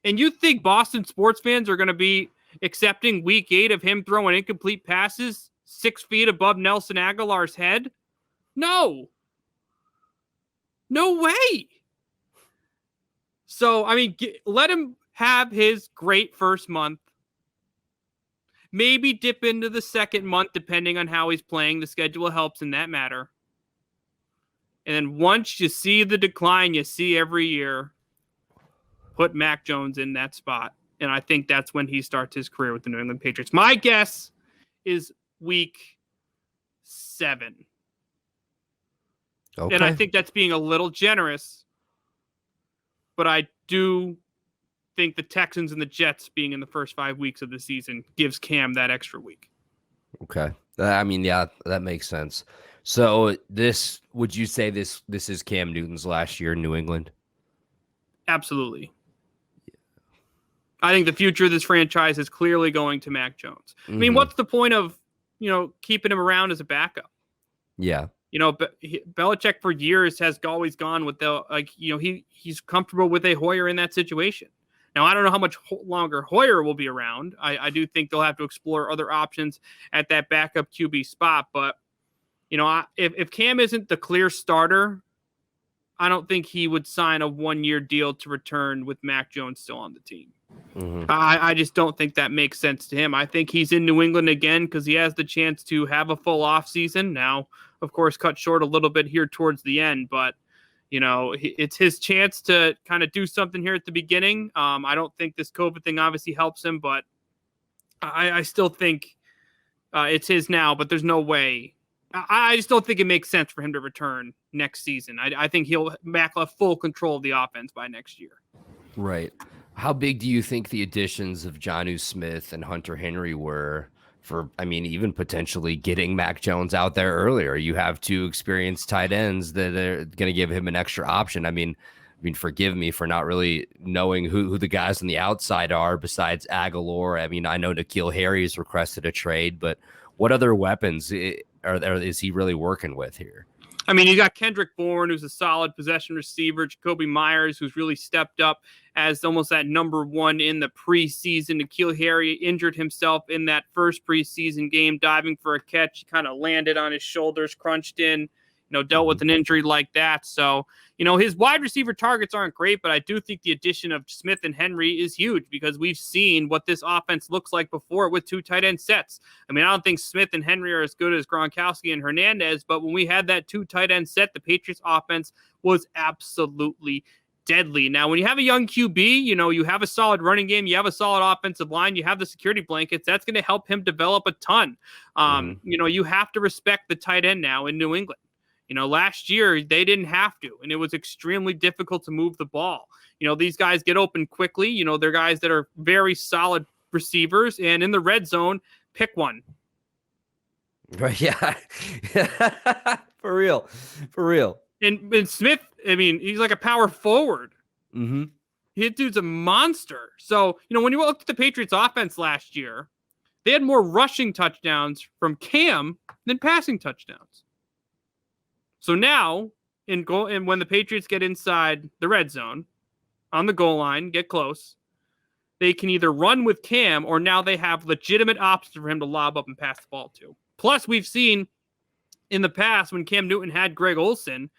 And you think Boston sports fans are going to be accepting week 8 of him throwing incomplete passes 6 feet above Nelson Aguilar's head? No. No way. So, I mean, let him have his great first month. Maybe dip into the second month, depending on how he's playing. The schedule helps in that matter. And then once you see the decline you see every year, put Mac Jones in that spot. And I think that's when he starts his career with the New England Patriots. My guess is week 7. Okay. And I think that's being a little generous. But I do think the Texans and the Jets being in the first 5 weeks of the season gives Cam that extra week. Okay. I mean, yeah, that makes sense. So would you say this is Cam Newton's last year in New England? Absolutely. I think the future of this franchise is clearly going to Mac Jones. I mean, what's the point of, keeping him around as a backup? Yeah. Belichick for years has always gone with he's comfortable with a Hoyer in that situation. Now, I don't know how much longer Hoyer will be around. I do think they'll have to explore other options at that backup QB spot. But, if Cam isn't the clear starter, I don't think he would sign a 1-year deal to return with Mac Jones still on the team. I just don't think that makes sense to him. I think he's in New England again because he has the chance to have a full offseason. Now, of course, cut short a little bit here towards the end, but it's his chance to kind of do something here at the beginning. I don't think this COVID thing obviously helps him, but I still think it's his now, but there's no way. I just don't think it makes sense for him to return next season. I think Mac will have full control of the offense by next year. Right. How big do you think the additions of Jonnu Smith and Hunter Henry were for, even potentially getting Mac Jones out there earlier? You have 2 experienced tight ends that are going to give him an extra option. I mean, forgive me for not really knowing who the guys on the outside are besides Aguilar. I know N'Keal Harry's requested a trade, but what other weapons is he really working with here? You got Kendrick Bourne, who's a solid possession receiver. Jacoby Myers, who's really stepped up as almost that number 1 in the preseason. N'Keal Harry injured himself in that first preseason game, diving for a catch. He kind of landed on his shoulders, crunched in, dealt with an injury like that. So, his wide receiver targets aren't great, but I do think the addition of Smith and Henry is huge because we've seen what this offense looks like before with 2 tight end sets. I don't think Smith and Henry are as good as Gronkowski and Hernandez, but when we had that 2 tight end set, the Patriots offense was absolutely deadly. Now, when you have a young QB, you have a solid running game, you have a solid offensive line, you have the security blankets, that's going to help him develop a ton. You have to respect the tight end now in New England. Last year they didn't have to, and it was extremely difficult to move the ball. These guys get open quickly. They're guys that are very solid receivers, and in the red zone, pick one. Right? Yeah, for real. And Smith, he's like a power forward. Mm-hmm. His dude's a monster. So when you looked at the Patriots offense last year, they had more rushing touchdowns from Cam than passing touchdowns. So now, and when the Patriots get inside the red zone, on the goal line, get close, they can either run with Cam or now they have legitimate options for him to lob up and pass the ball to. Plus, we've seen in the past when Cam Newton had Greg Olsen,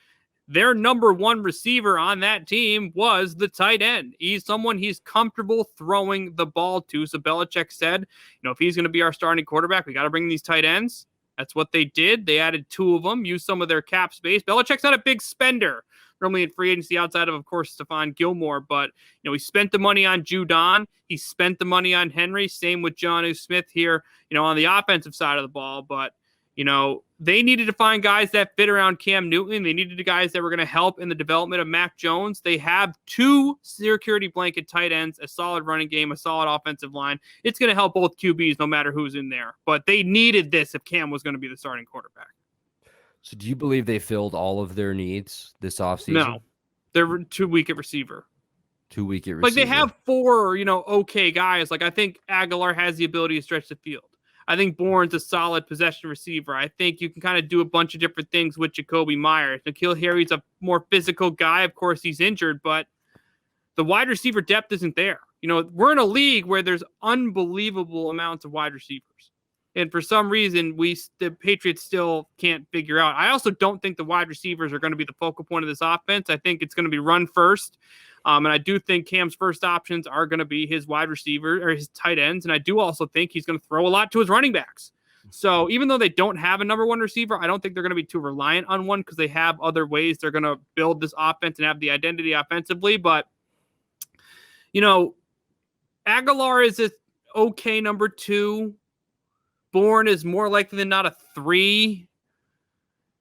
their number 1 receiver on that team was the tight end. He's someone he's comfortable throwing the ball to. So Belichick said, if he's going to be our starting quarterback, we got to bring these tight ends. That's what they did. They added 2 of them, used some of their cap space. Belichick's not a big spender, normally in free agency outside of course, Stephon Gilmore. But, he spent the money on Judon. He spent the money on Henry. Same with Jonnu Smith here, on the offensive side of the ball. But, they needed to find guys that fit around Cam Newton. They needed guys that were going to help in the development of Mac Jones. They have 2 security blanket tight ends, a solid running game, a solid offensive line. It's going to help both QBs no matter who's in there. But they needed this if Cam was going to be the starting quarterback. So do you believe they filled all of their needs this offseason? No. They're too weak at receiver. 2 week at receiver. Like they have 4, okay guys. Like I think Aguilar has the ability to stretch the field. I think Bourne's a solid possession receiver. I think you can kind of do a bunch of different things with Jacoby Myers. N'Keal Harry's a more physical guy. Of course, he's injured, but the wide receiver depth isn't there. We're in a league where there's unbelievable amounts of wide receivers. And for some reason, the Patriots still can't figure out. I also don't think the wide receivers are going to be the focal point of this offense. I think it's going to be run first. And I do think Cam's first options are going to be his wide receiver or his tight ends. And I do also think he's going to throw a lot to his running backs. So even though they don't have a number one receiver, I don't think they're going to be too reliant on one because they have other ways they're going to build this offense and have the identity offensively. But, Aguilar is an okay number 2. Bourne is more likely than not a 3.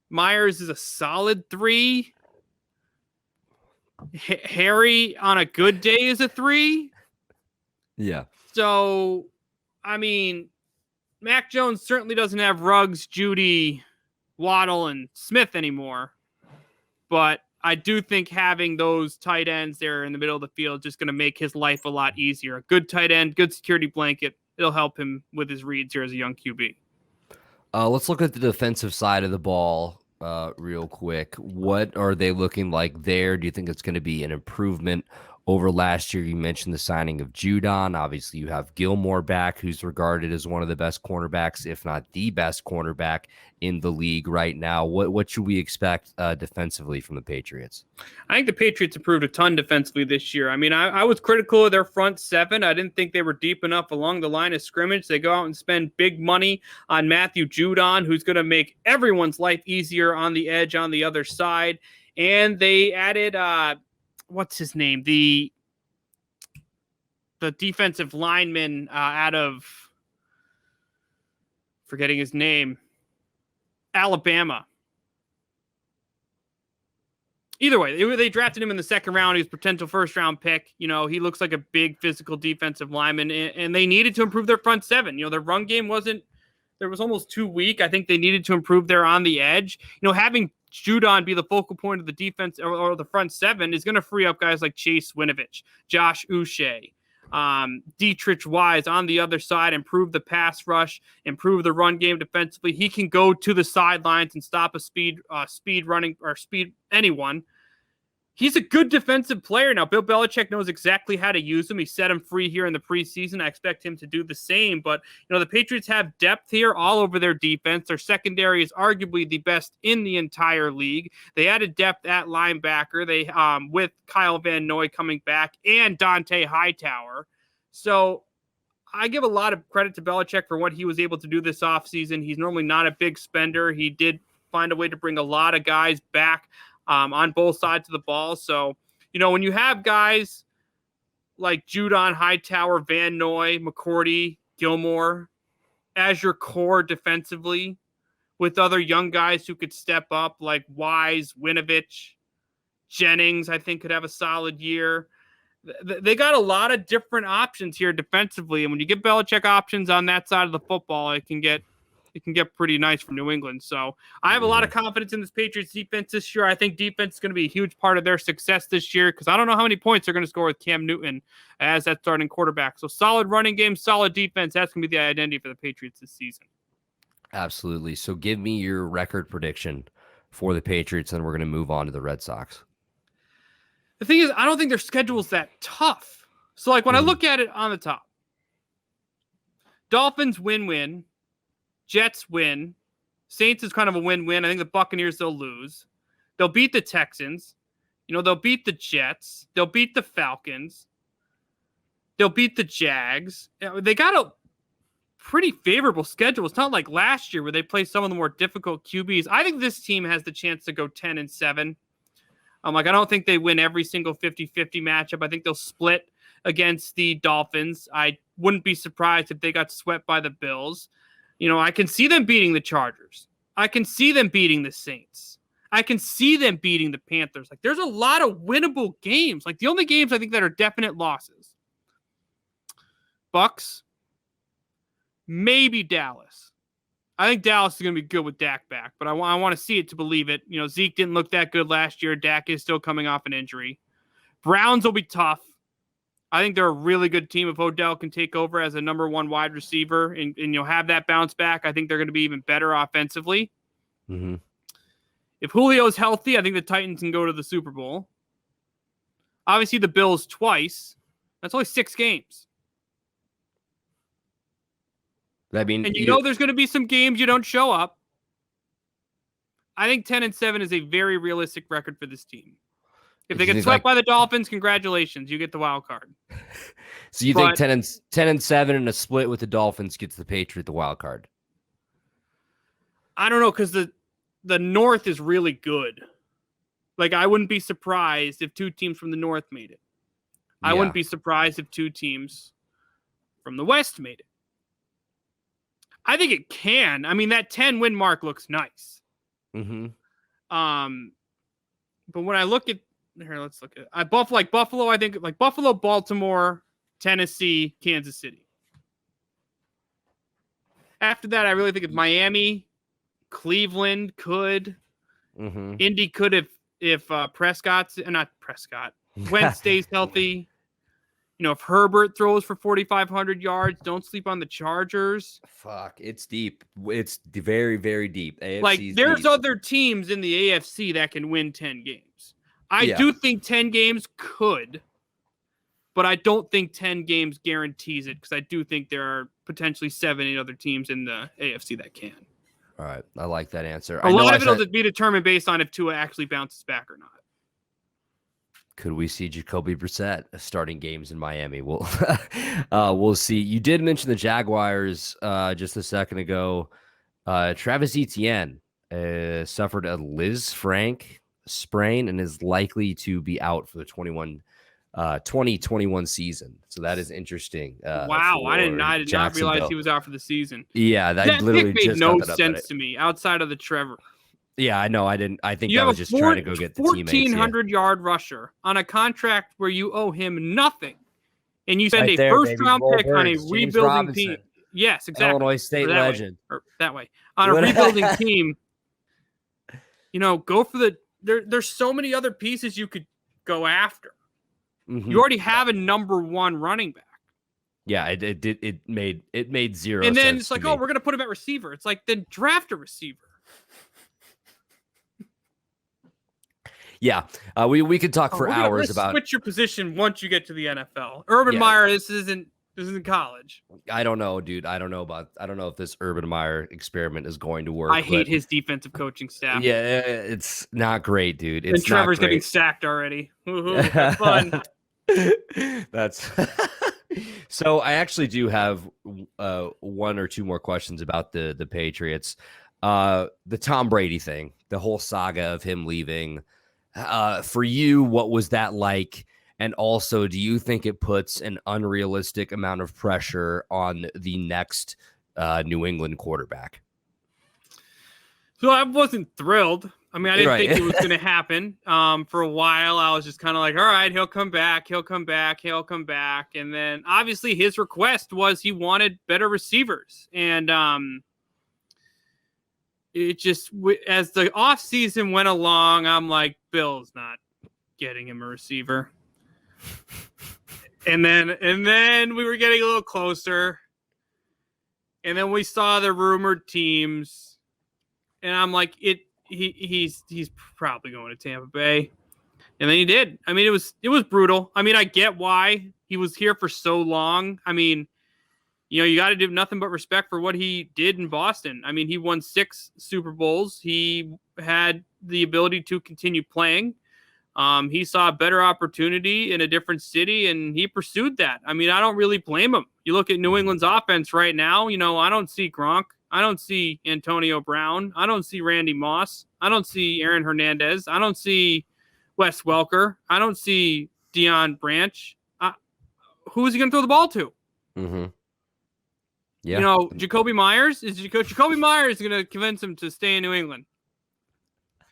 Myers is a solid 3. Harry on a good day is a 3. Yeah. So, I mean, Mac Jones certainly doesn't have Ruggs, Judy, Waddle, and Smith anymore. But I do think having those tight ends there in the middle of the field is just going to make his life a lot easier. A good tight end, good security blanket. It'll help him with his reads here as a young QB. Let's look at the defensive side of the ball real quick. What are they looking like there? Do you think it's going to be an improvement over last year? You mentioned the signing of Judon. Obviously, you have Gilmore back, who's regarded as one of the best cornerbacks, if not the best cornerback in the league right now. What should we expect defensively from the Patriots? I think the Patriots improved a ton defensively this year. I mean, I was critical of their front 7. I didn't think they were deep enough along the line of scrimmage. They go out and spend big money on Matthew Judon, who's going to make everyone's life easier on the edge on the other side. And they added what's his name? The defensive lineman out of forgetting his name, Alabama. Either way, they drafted him in the second round. He was a potential first-round pick. He looks like a big physical defensive lineman, and they needed to improve their front 7. Their run game was almost too weak. I think they needed to improve there on the edge. Having Judon be the focal point of the defense or the front 7 is going to free up guys like Chase Winovich, Josh Uche, Dietrich Wise on the other side, improve the pass rush, improve the run game defensively. He can go to the sidelines and stop a speed running or speed anyone. He's a good defensive player. Now, Bill Belichick knows exactly how to use him. He set him free here in the preseason. I expect him to do the same. But, the Patriots have depth here all over their defense. Their secondary is arguably the best in the entire league. They added depth at linebacker. They with Kyle Van Noy coming back and Dante Hightower. So I give a lot of credit to Belichick for what he was able to do this offseason. He's normally not a big spender. He did find a way to bring a lot of guys back on both sides of the ball. So, when you have guys like Judon, Hightower, Van Noy, McCourty, Gilmore as your core defensively with other young guys who could step up like Wise, Winovich, Jennings, I think could have a solid year. They got a lot of different options here defensively. And when you get Belichick options on that side of the football, it can get pretty nice for New England. So I have a lot of confidence in this Patriots defense this year. I think defense is going to be a huge part of their success this year because I don't know how many points they're going to score with Cam Newton as that starting quarterback. So solid running game, solid defense. That's going to be the identity for the Patriots this season. Absolutely. So give me your record prediction for the Patriots, and we're going to move on to the Red Sox. The thing is, I don't think their schedule is that tough. So like when I look at it on the top, Dolphins win. Jets win. Saints is kind of a win-win. I think the Buccaneers, they'll lose. They'll beat the Texans. They'll beat the Jets. They'll beat the Falcons. They'll beat the Jags. They got a pretty favorable schedule. It's not like last year where they play some of the more difficult QBs. I think this team has the chance to go 10-7. I don't think they win every single 50-50 matchup. I think they'll split against the Dolphins. I wouldn't be surprised if they got swept by the Bills. I can see them beating the Chargers. I can see them beating the Saints. I can see them beating the Panthers. Like, there's a lot of winnable games. Like, the only games I think that are definite losses. Bucks, maybe Dallas. I think Dallas is going to be good with Dak back, but I want to see it to believe it. Zeke didn't look that good last year. Dak is still coming off an injury. Browns will be tough. I think they're a really good team. If Odell can take over as a number one wide receiver and you'll have that bounce back, I think they're going to be even better offensively. Mm-hmm. If Julio's healthy, I think the Titans can go to the Super Bowl. Obviously, the Bills twice. That's only 6 games. I mean, and you know there's going to be some games you don't show up. I think 10-7 is a very realistic record for this team. If they get swept by the Dolphins, congratulations, you get the wild card. So you think 10-7 and a split with the Dolphins gets the Patriots the wild card? I don't know, because the North is really good. Like, I wouldn't be surprised if 2 teams from the North made it. I wouldn't be surprised if 2 teams from the West made it. I think it can. I mean, that 10-win mark looks nice. Mm-hmm. But when I look at here, let's look at Buffalo. I think like Buffalo, Baltimore, Tennessee, Kansas City. After that, I really think it's Miami, Cleveland could, Indy could if Wentz stays healthy. You know, if Herbert throws for 4,500 yards, don't sleep on the Chargers. Fuck, it's deep. It's very, very deep. AFC's like, there's deep. other teams in the AFC that can win 10 games. I do think 10 games could, but I don't think 10 games guarantees it because I do think there are potentially 7, 8 other teams in the AFC that can. All right, I like that answer. A lot of it will be determined based on if Tua actually bounces back or not. Could we see Jacoby Brissett starting games in Miami? We'll see. You did mention the Jaguars just a second ago. Travis Etienne suffered a Liz Frank sprain and is likely to be out for the 2021 season. So that is interesting. Wow, I did not realize he was out for the season. Yeah, that literally made no sense to me outside of the Trevor. Yeah, I know. I didn't. I think I was just trying to go get the teammates. 1,400-yard rusher on a contract where you owe him nothing, and you send a first-round pick on a rebuilding team. Yes, exactly. Illinois State legend. That way. On a rebuilding team, you know, go for the there's so many other pieces you could go after. You already have a number 1 running back. Yeah, it made zero sense. And then it's like, oh, we're gonna put him at receiver. It's like, then draft a receiver. Yeah, we could talk for hours about switch your position once you get to the NFL. Urban Meyer, this isn't college. I don't know, dude. I don't know if this Urban Meyer experiment is going to work. I hate his defensive coaching staff. Yeah, it's not great, dude. It's and Trevor's getting sacked already. That's fun. That's so. I actually do have 1 or 2 more questions about the Patriots. The Tom Brady thing, the whole saga of him leaving. For you, what was that like? And also, do you think it puts an unrealistic amount of pressure on the next New England quarterback? So I wasn't thrilled. I mean, I didn't think it was going to happen. For a while, I was just kind of like, all right, he'll come back. And then obviously his request was he wanted better receivers. And it just, as the offseason went along, I'm like, Bill's not getting him a receiver. And then we were getting a little closer. And then we saw the rumored teams. And I'm like, he's probably going to Tampa Bay. And then he did. I mean, it was brutal. I mean, I get why he was here for so long. I mean, you know, you got to do nothing but respect for what he did in Boston. I mean, he won 6 Super Bowls. He had the ability to continue playing. He saw a better opportunity in a different city, and he pursued that. I mean, I don't really blame him. You look at New England's offense right now, you know, I don't see Gronk. I don't see Antonio Brown. I don't see Randy Moss. I don't see Aaron Hernandez. I don't see Wes Welker. I don't see Deion Branch. Who is he going to throw the ball to? Mm-hmm. Yeah. You know, Jacoby Myers? Jacoby Myers going to convince him to stay in New England?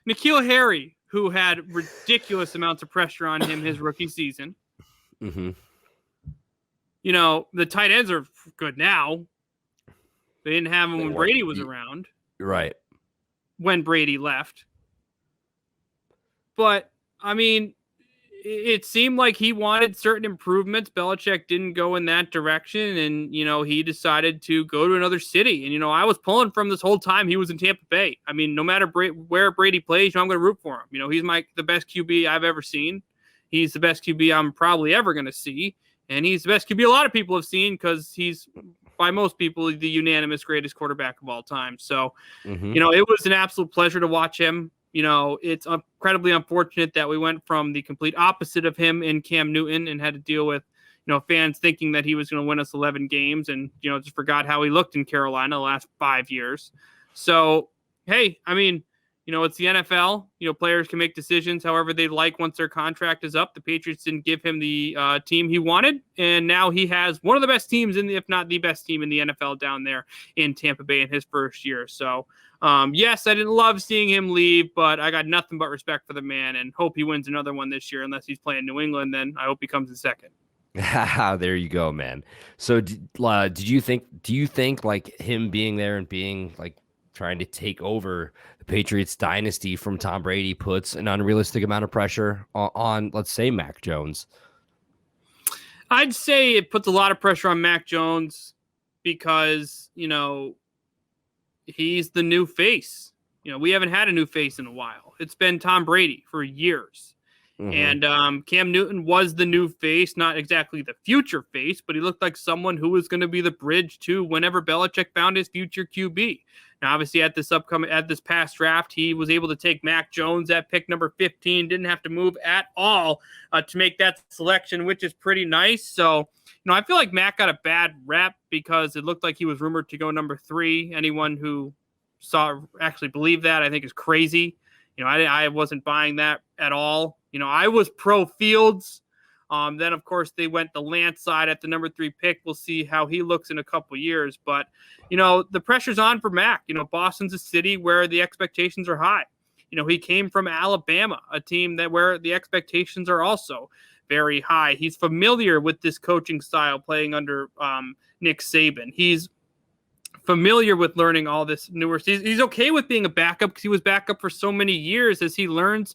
N'Keal Harry, who had ridiculous amounts of pressure on him his rookie season. Mm-hmm. You know, the tight ends are good now. They didn't have him when Brady was around. Right. When Brady left. But, I mean, it seemed like he wanted certain improvements. Belichick didn't go in that direction, and he decided to go to another city. And I was pulling from this whole time he was in Tampa Bay. I mean, no matter where Brady plays, I'm going to root for him. He's the best QB I've ever seen. He's the best QB I'm probably ever going to see, and he's the best QB a lot of people have seen because he's, by most people, the unanimous greatest quarterback of all time. So, it was an absolute pleasure to watch him. It's incredibly unfortunate that we went from the complete opposite of him in Cam Newton and had to deal with, fans thinking that he was going to win us 11 games and, just forgot how he looked in Carolina the last 5 years. So, hey, I mean, it's the NFL. Players can make decisions however they like once their contract is up. The Patriots didn't give him the team he wanted, and now he has one of the best teams if not the best team in the NFL down there in Tampa Bay in his first year. So, yes, I didn't love seeing him leave, but I got nothing but respect for the man and hope he wins another one this year. Unless he's playing New England, then I hope he comes in second. There you go, man. So, do you think like him being there and being like trying to take over the Patriots dynasty from Tom Brady puts an unrealistic amount of pressure on let's say, Mac Jones? I'd say it puts a lot of pressure on Mac Jones because, he's the new face. We haven't had a new face in a while. It's been Tom Brady for years. And Cam Newton was the new face, not exactly the future face, but he looked like someone who was going to be the bridge to whenever Belichick found his future QB. Now, obviously, at this past draft, he was able to take Mac Jones at pick number 15. Didn't have to move at all to make that selection, which is pretty nice. So, I feel like Mac got a bad rep because it looked like he was rumored to go number 3. Anyone who actually believed that, I think, is crazy. I wasn't buying that at all. I was pro Fields. Then, of course, they went the Lance side at the number 3 pick. We'll see how he looks in a couple years. But, the pressure's on for Mac. Boston's a city where the expectations are high. He came from Alabama, a team where the expectations are also very high. He's familiar with this coaching style playing under Nick Saban. He's familiar with learning all this newer. He's okay with being a backup because he was backup for so many years as he learns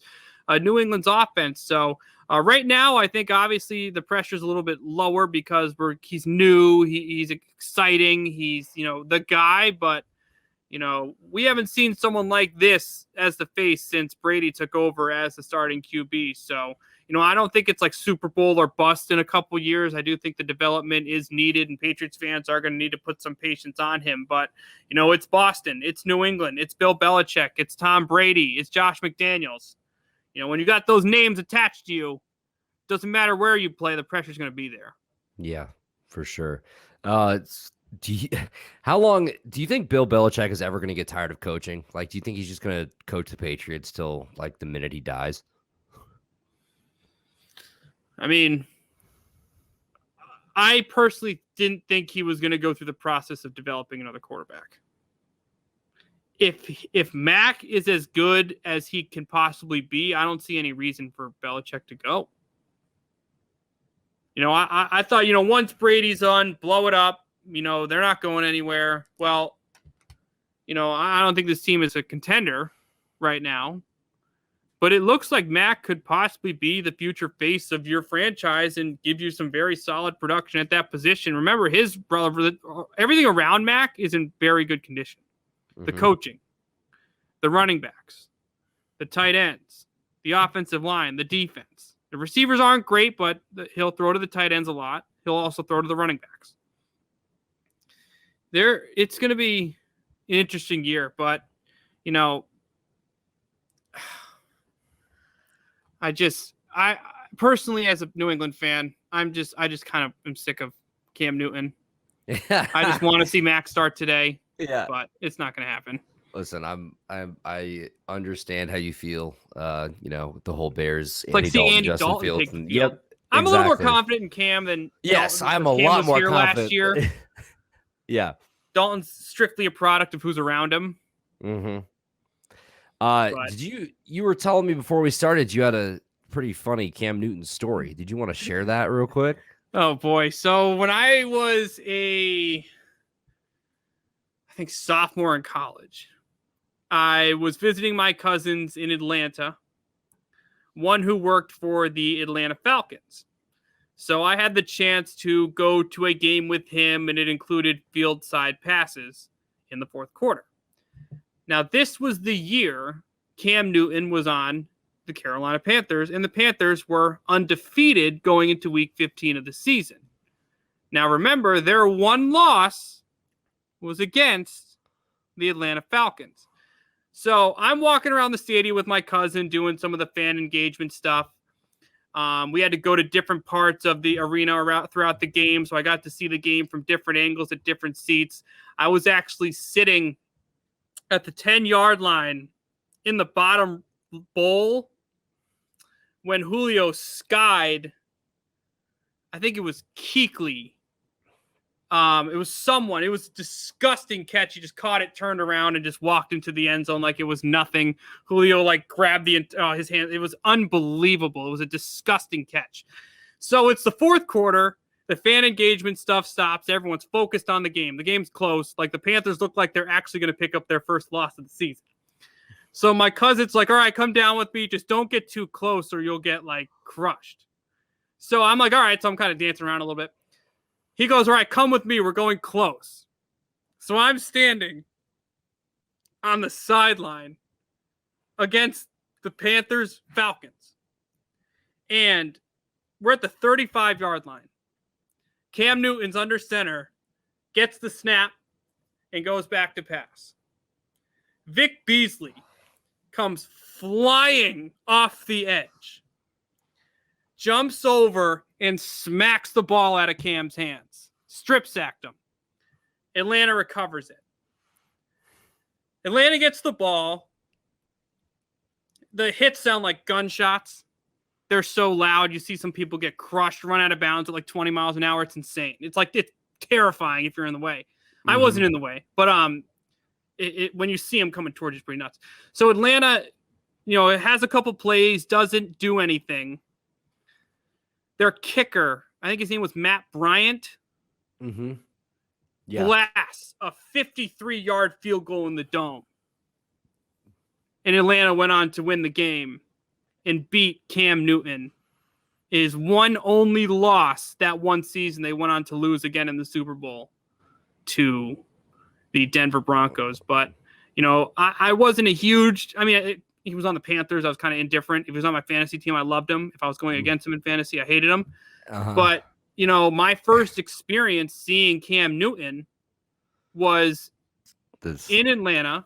New England's offense. So right now, I think obviously the pressure's a little bit lower because he's new. He's exciting. He's, the guy, but we haven't seen someone like this as the face since Brady took over as the starting QB. So, I don't think it's like Super Bowl or bust in a couple years. I do think the development is needed, and Patriots fans are going to need to put some patience on him. But, it's Boston, it's New England, it's Bill Belichick, it's Tom Brady, it's Josh McDaniels. When you got those names attached to you, doesn't matter where you play, the pressure's going to be there. Yeah, for sure. How long do you think Bill Belichick is ever going to get tired of coaching? Like, do you think he's just going to coach the Patriots till like the minute he dies? I mean, I personally didn't think he was going to go through the process of developing another quarterback. If Mac is as good as he can possibly be, I don't see any reason for Belichick to go. I thought, once Brady's on, blow it up. They're not going anywhere. Well, I don't think this team is a contender right now. But it looks like Mac could possibly be the future face of your franchise and give you some very solid production at that position. Remember, his brother, everything around Mac is in very good condition. The coaching, the running backs, the tight ends, the offensive line, the defense. The receivers aren't great, but he'll throw to the tight ends a lot. He'll also throw to the running backs. It's going to be an interesting year, but, I personally, as a New England fan, I just kind of am sick of Cam Newton. I just want to see Mac start today. Yeah, but it's not going to happen. Listen, I understand how you feel. The whole Bears. It's like seeing Andy Dalton Fields take the field. I'm a little more confident in Cam than yes, Dalton, I'm a lot more confident last year. Yeah, Dalton's strictly a product of who's around him. Did you were telling me before we started you had a pretty funny Cam Newton story. Did you want to share that real quick? Oh boy. So when I was sophomore in college, I was visiting my cousins in Atlanta one who worked for the Atlanta Falcons. So I had the chance to go to a game with him, and it included field side passes in the fourth quarter. Now, this was the year Cam Newton was on the Carolina Panthers, and the Panthers were undefeated going into week 15 of the season. Now, remember, their one loss was against the Atlanta Falcons. So I'm walking around the stadium with my cousin doing some of the fan engagement stuff. We had to go to different parts of the arena throughout the game, so I got to see the game from different angles at different seats. I was actually sitting at the 10-yard line in the bottom bowl when Julio skied, I think it was Kuechly. It was someone. It was a disgusting catch. He just caught it, turned around, and just walked into the end zone like it was nothing. Julio grabbed his hand. It was unbelievable. It was a disgusting catch. So it's the fourth quarter. The fan engagement stuff stops. Everyone's focused on the game. The game's close. The Panthers look like they're actually going to pick up their first loss of the season. So my cousin's like, all right, come down with me. Just don't get too close or you'll get crushed. So I'm like, all right. So I'm kind of dancing around a little bit. He goes, all right, come with me. We're going close. So I'm standing on the sideline against the Panthers Falcons. And we're at the 35-yard line. Cam Newton's under center, gets the snap, and goes back to pass. Vic Beasley comes flying off the edge, jumps over, and smacks the ball out of Cam's hands. Strip sacked him. Atlanta recovers it. Atlanta gets the ball. The hits sound like gunshots. They're so loud. You see some people get crushed, run out of bounds at 20 miles an hour. It's insane. It's terrifying if you're in the way. Mm-hmm. I wasn't in the way, but when you see them coming towards you, it's pretty nuts. So Atlanta, it has a couple plays, doesn't do anything. Their kicker, I think his name was Matt Bryant, blasts a 53-yard field goal in the dome. And Atlanta went on to win the game and beat Cam Newton. His one only loss that one season. They went on to lose again in the Super Bowl to the Denver Broncos. But, I wasn't a huge – he was on the Panthers. I was kind of indifferent. If he was on my fantasy team, I loved him. If I was going against him in fantasy, I hated him. But, my first experience seeing Cam Newton was in Atlanta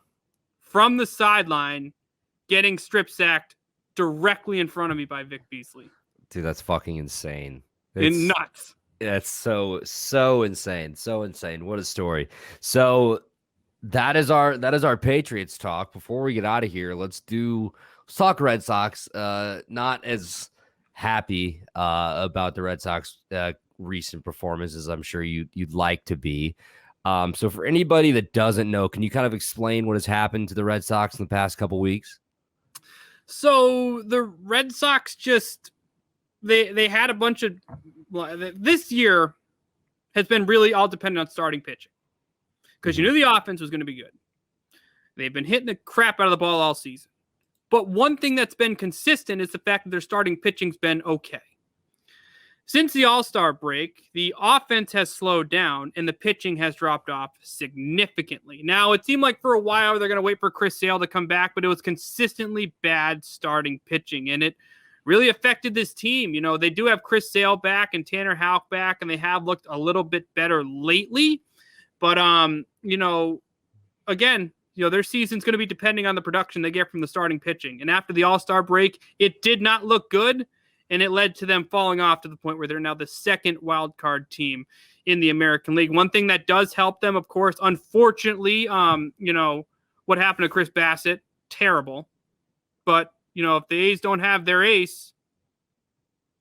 from the sideline getting strip sacked directly in front of me by Vic Beasley. Dude, that's fucking insane. It's nuts. That's so insane. So insane. What a story. So that is our Patriots talk. Before we get out of here, let's talk Red Sox. Not as happy about the Red Sox recent performance as I'm sure you'd like to be. So for anybody that doesn't know, can you kind of explain what has happened to the Red Sox in the past couple weeks? So the Red Sox they had a bunch of – this year has been really all dependent on starting pitching because you knew the offense was going to be good. They've been hitting the crap out of the ball all season. But one thing that's been consistent is the fact that their starting pitching's been okay. Since the All-Star break, the offense has slowed down and the pitching has dropped off significantly. Now, it seemed like for a while they're going to wait for Chris Sale to come back, but it was consistently bad starting pitching, and it really affected this team. They do have Chris Sale back and Tanner Houck back, and they have looked a little bit better lately. But, again, their season's going to be depending on the production they get from the starting pitching. And after the All-Star break, it did not look good. And it led to them falling off to the point where they're now the second wild card team in the American League. One thing that does help them, of course, unfortunately, what happened to Chris Bassett, terrible. But, if the A's don't have their ace,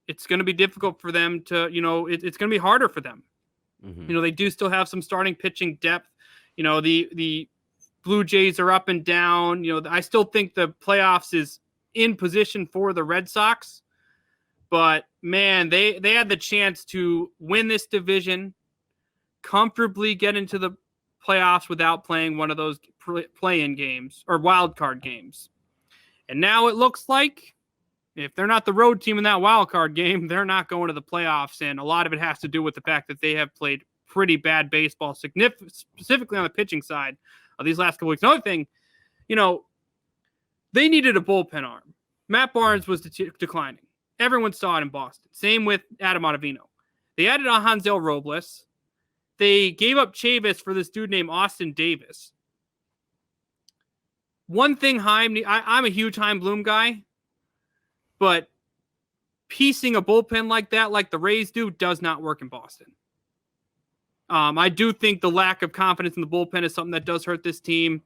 it's going to be difficult for them to, it's going to be harder for them. Mm-hmm. They do still have some starting pitching depth. The Blue Jays are up and down. I still think the playoffs is in position for the Red Sox. But, man, they had the chance to win this division, comfortably get into the playoffs without playing one of those play-in games or wild card games. And now it looks like If they're not the road team in that wild card game, they're not going to the playoffs. And a lot of it has to do with the fact that they have played pretty bad baseball, specifically on the pitching side of these last couple weeks. Another thing, they needed a bullpen arm. Matt Barnes was declining. Everyone saw it in Boston. Same with Adam Ottavino. They added on Hansel Robles. They gave up Chavis for this dude named Austin Davis. One thing, I'm a huge Chaim Bloom guy, but piecing a bullpen like that, like the Rays do, does not work in Boston. I do think the lack of confidence in the bullpen is something that does hurt this team.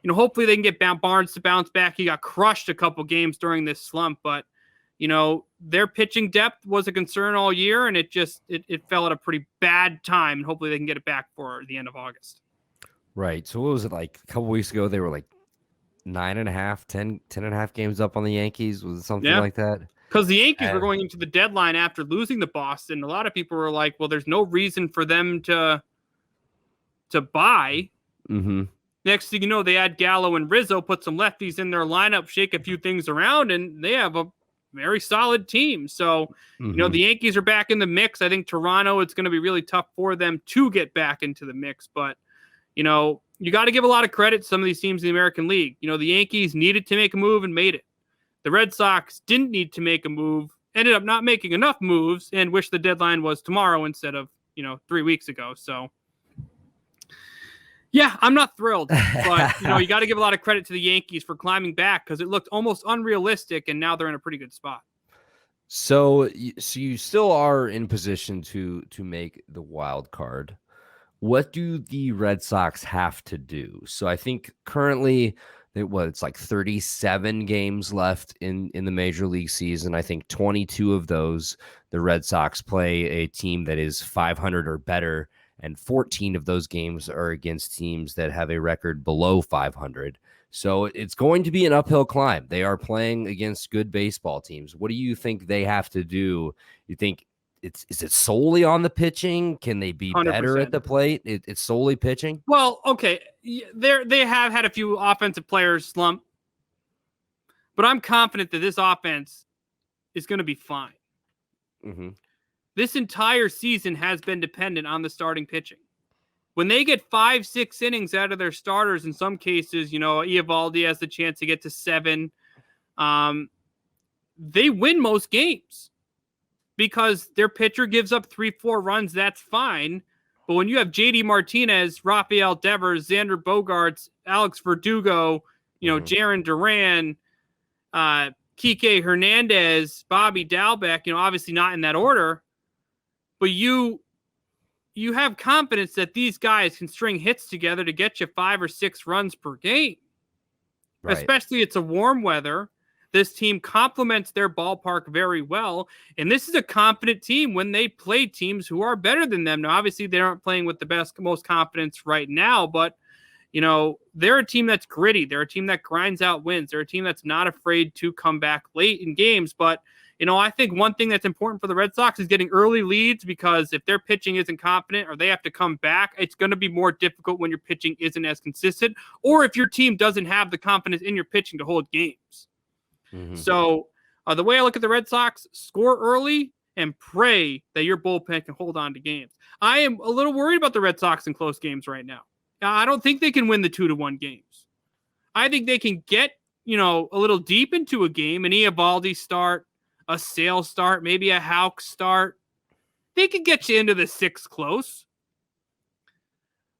Hopefully they can get Barnes to bounce back. He got crushed a couple games during this slump, but their pitching depth was a concern all year, and it fell at a pretty bad time. And hopefully they can get it back for the end of August. Right. So what was it like a couple weeks ago? They were like 9.5, 10.5 games up on the Yankees. Was it something like that? Because the Yankees were going into the deadline after losing to Boston. A lot of people were like, well, there's no reason for them to buy. Mm-hmm. Next thing you know, they add Gallo and Rizzo, put some lefties in their lineup, shake a few things around, and they have a very solid team. So, the Yankees are back in the mix. I think Toronto, it's going to be really tough for them to get back into the mix. But, you got to give a lot of credit to some of these teams in the American League. The Yankees needed to make a move and made it. The Red Sox didn't need to make a move, ended up not making enough moves, and wish the deadline was tomorrow instead of, 3 weeks ago. So, yeah, I'm not thrilled, but you got to give a lot of credit to the Yankees for climbing back because it looked almost unrealistic, and now they're in a pretty good spot. So you still are in position to make the wild card. What do the Red Sox have to do? So I think currently it's like 37 games left in the Major League season. I think 22 of those the Red Sox play a team that is 500 or better. And 14 of those games are against teams that have a record below 500. So it's going to be an uphill climb. They are playing against good baseball teams. What do you think they have to do? You think is it solely on the pitching? Can they be 100%. Better at the plate? It's solely pitching? Well, okay. They have had a few offensive players slump. But I'm confident that this offense is going to be fine. Mm-hmm. This entire season has been dependent on the starting pitching. When they get 5-6 innings out of their starters, in some cases, Eovaldi has the chance to get to 7. They win most games because their pitcher gives up 3-4 runs. That's fine. But when you have JD Martinez, Rafael Devers, Xander Bogaerts, Alex Verdugo, Jarren Duran, Kike Hernandez, Bobby Dalbec, obviously not in that order. But you have confidence that these guys can string hits together to get you 5 or 6 runs per game. Right. Especially it's a warm weather. This team complements their ballpark very well. And this is a confident team when they play teams who are better than them. Now, obviously, they aren't playing with the most confidence right now. But, they're a team that's gritty. They're a team that grinds out wins. They're a team that's not afraid to come back late in games. But I think one thing that's important for the Red Sox is getting early leads because if their pitching isn't confident or they have to come back, it's going to be more difficult when your pitching isn't as consistent or if your team doesn't have the confidence in your pitching to hold games. Mm-hmm. So the way I look at the Red Sox, score early and pray that your bullpen can hold on to games. I am a little worried about the Red Sox in close games right now. I don't think they can win the 2-1 games. I think they can get, a little deep into a game, an Eovaldi start, a Sale start, maybe a Houck start. They could get you into the 6 close.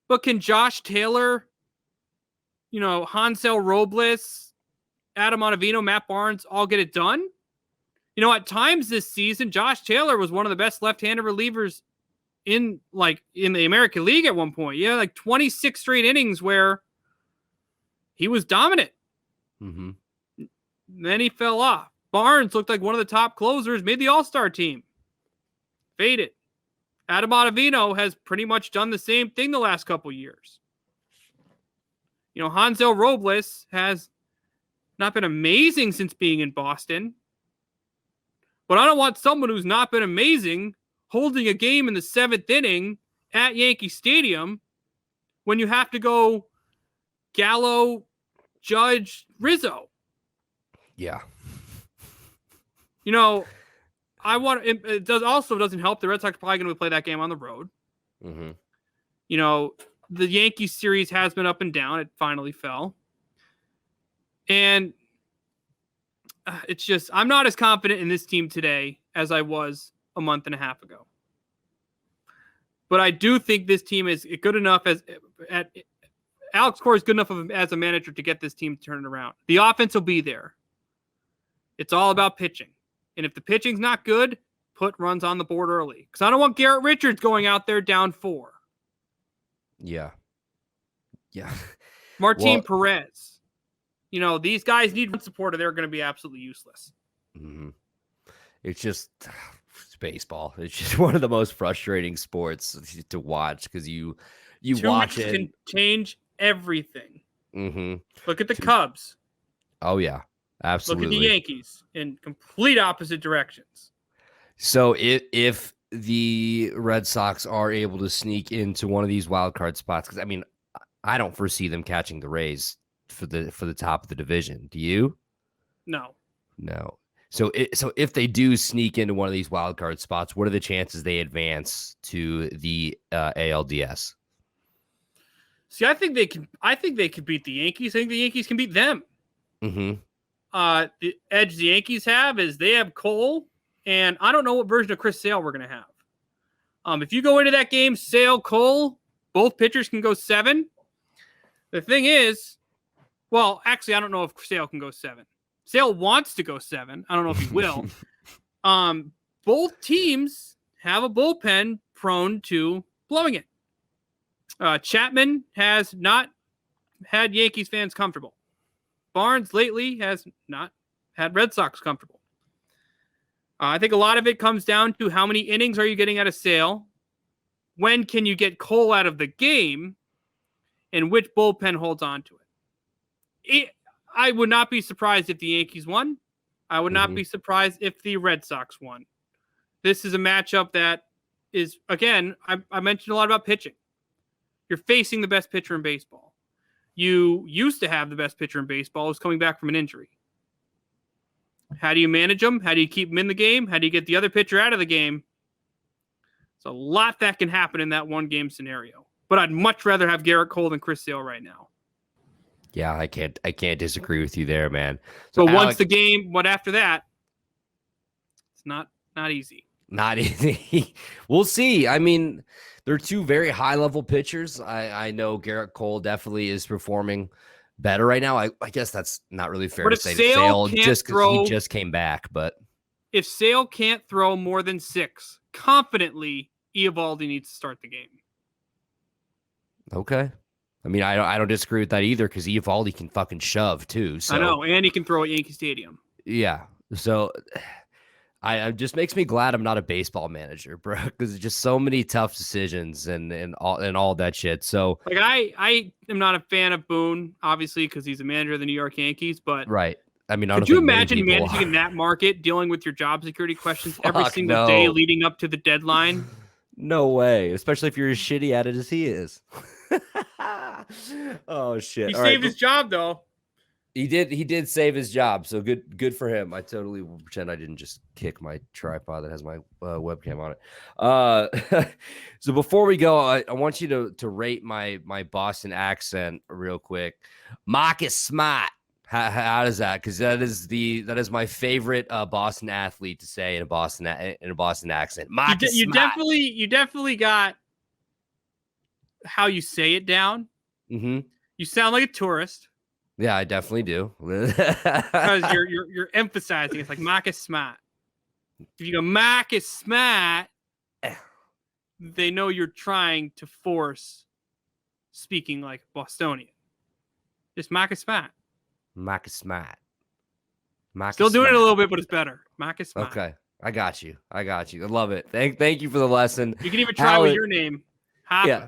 But can Josh Taylor, Hansel Robles, Adam Ottavino, Matt Barnes all get it done? At times this season, Josh Taylor was one of the best left-handed relievers in the American League at one point. 26 straight innings where he was dominant. Mm-hmm. Then he fell off. Barnes looked like one of the top closers, made the All-Star team. Faded. Adam Ottavino has pretty much done the same thing the last couple years. Hansel Robles has not been amazing since being in Boston. But I don't want someone who's not been amazing holding a game in the 7th inning at Yankee Stadium when you have to go Gallo, Judge, Rizzo. Yeah. It doesn't help. The Red Sox are probably going to play that game on the road. Mm-hmm. The Yankees series has been up and down. It finally fell. And it's just, I'm not as confident in this team today as I was a month and a half ago. But I do think this team is good enough Alex Cora is good enough as a manager to get this team to turn it around. The offense will be there. It's all about pitching. And if the pitching's not good, put runs on the board early. Because I don't want Garrett Richards going out there down 4. Yeah. Martin Perez. These guys need run support or they're going to be absolutely useless. Mm-hmm. It's just baseball. It's just one of the most frustrating sports to watch because you watch it. Can change everything. Mm-hmm. Look at the Cubs. Oh, yeah. Absolutely. Look at the Yankees in complete opposite directions. So if the Red Sox are able to sneak into one of these wild card spots, because I don't foresee them catching the Rays for the top of the division. Do you? No. So if they do sneak into one of these wild card spots, what are the chances they advance to the ALDS? See, I think they could beat the Yankees. I think the Yankees can beat them. Mm-hmm. The edge the Yankees have is they have Cole, and I don't know what version of Chris Sale we're going to have. If you go into that game, Sale, Cole, both pitchers can go 7. The thing is, well, actually, I don't know if Sale can go 7. Sale wants to go 7. I don't know if he will. Both teams have a bullpen prone to blowing it. Chapman has not had Yankees fans comfortable. Barnes lately has not had Red Sox comfortable. I think a lot of it comes down to how many innings are you getting out of Sale? When can you get Cole out of the game? And which bullpen holds on to it? I would not be surprised if the Yankees won. I would not be surprised if the Red Sox won. This is a matchup that is, again, I mentioned a lot about pitching. You're facing the best pitcher in baseball. You used to have the best pitcher in baseball who's coming back from an injury. How do you manage them? How do you keep them in the game? How do you get the other pitcher out of the game? There's a lot that can happen in that one game scenario. But I'd much rather have Garrett Cole than Chris Sale right now. Yeah, I can't disagree with you there, man. So once the game, after that? It's not easy. Not easy. We'll see. They're two very high-level pitchers. I know Garrett Cole definitely is performing better right now. I guess that's not really fair to say to Sale just because he just came back. But if Sale can't throw more than 6 confidently, Eovaldi needs to start the game. Okay. I don't disagree with that either because Eovaldi can fucking shove too. So. I know, and he can throw at Yankee Stadium. Yeah. So I just makes me glad I'm not a baseball manager, bro, because it's just so many tough decisions and all that shit. So I am not a fan of Boone, obviously, because he's a manager of the New York Yankees. But right. Could you imagine managing in that market, dealing with your job security questions every single day leading up to the deadline? No way, especially if you're as shitty at it as he is. Oh shit! He saved his job though. He did save his job, so good for him. I totally will pretend I didn't just kick my tripod that has my webcam on it. So before we go, I want you to rate my Boston accent real quick. Marcus Smart. How does that? Because that is my favorite Boston athlete to say in a Boston accent. Marcus Smart. You definitely got how you say it down. Mm-hmm. You sound like a tourist. Yeah, I definitely do. Because you're emphasizing it's like Marcus Smart. If you go Marcus Smart, they know you're trying to force speaking like Bostonian. Just Marcus Smart. Marcus Smart. Still doing it a little bit, but it's better. Marcus Smart. Okay, I got you. I love it. Thank you for the lesson. You can even try with your name. Hopper. Yeah,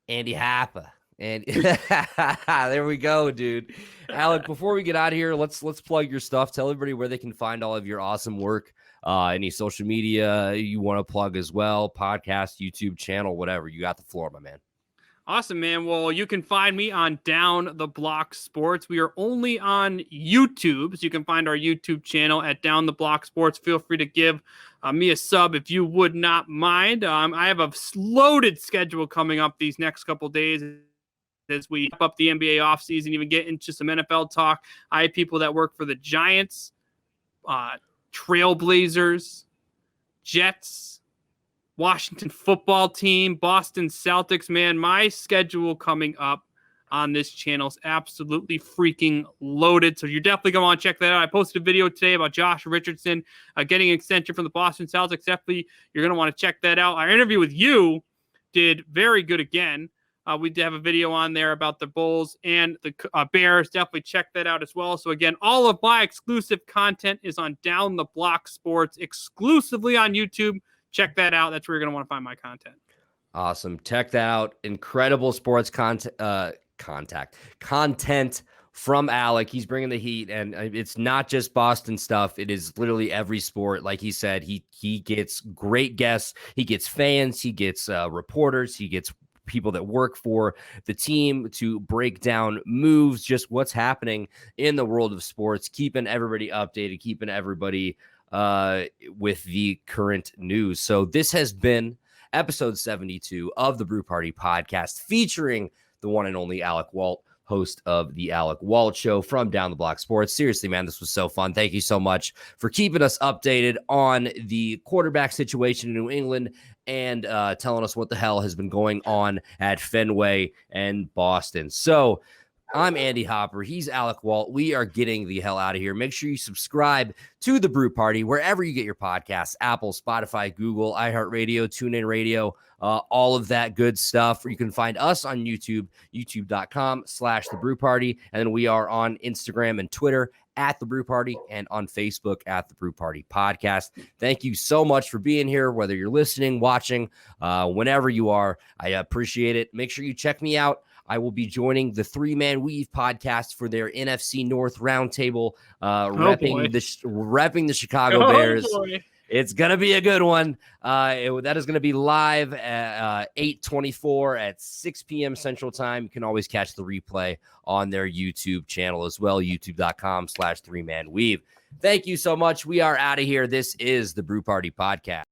Andy Hopper. And there we go, dude. Alec, before we get out of here, let's plug your stuff. Tell everybody where they can find all of your awesome work. Any social media you want to plug as well, podcast, YouTube channel, whatever. You got the floor, my man. Awesome, man. Well, you can find me on Down the Block Sports. We are only on YouTube, so you can find our YouTube channel at Down the Block Sports. Feel free to give me a sub if you would not mind. I have a loaded schedule coming up these next couple days as we wrap up the NBA offseason, even get into some NFL talk. I have people that work for the Giants, Trailblazers, Jets, Washington football team, Boston Celtics. Man, my schedule coming up on this channel is absolutely freaking loaded. So you're definitely going to want to check that out. I posted a video today about Josh Richardson getting an extension from the Boston Celtics. Definitely, you're going to want to check that out. Our interview with you did very good again. We did have a video on there about the Bulls and the Bears. Definitely check that out as well. So again, all of my exclusive content is on Down the Block Sports, exclusively on YouTube. Check that out. That's where you're going to want to find my content. Awesome. Check that out. Incredible sports content from Alec. He's bringing the heat, and it's not just Boston stuff. It is literally every sport. Like he said, he gets great guests. He gets fans. He gets reporters. He gets people that work for the team to break down moves, just what's happening in the world of sports, keeping everybody updated, keeping everybody with the current news. So this has been episode 72 of the Brew Party podcast, featuring the one and only Alec Walt, host of the Alec Walt Show from Down the Block Sports. Seriously, man, this was so fun. Thank you so much for keeping us updated on the quarterback situation in New England and telling us what the hell has been going on at Fenway and Boston. So I'm Andy Hopper. He's Alec Walt. We are getting the hell out of here. Make sure you subscribe to the Brew Party wherever you get your podcasts: Apple, Spotify, Google, iHeartRadio, TuneIn Radio, all of that good stuff. You can find us on YouTube, youtube.com/The Brew Party. And then we are on Instagram and Twitter at The Brew Party, and on Facebook at The Brew Party Podcast. Thank you so much for being here, whether you're listening, watching, whenever you are. I appreciate it. Make sure you check me out. I will be joining the Three Man Weave podcast for their NFC North roundtable, repping the Chicago Bears. Boy. It's going to be a good one. That is going to be live at 8:24 at 6 p.m. Central Time. You can always catch the replay on their YouTube channel as well, youtube.com/3manweave. Thank you so much. We are out of here. This is the Brew Party Podcast.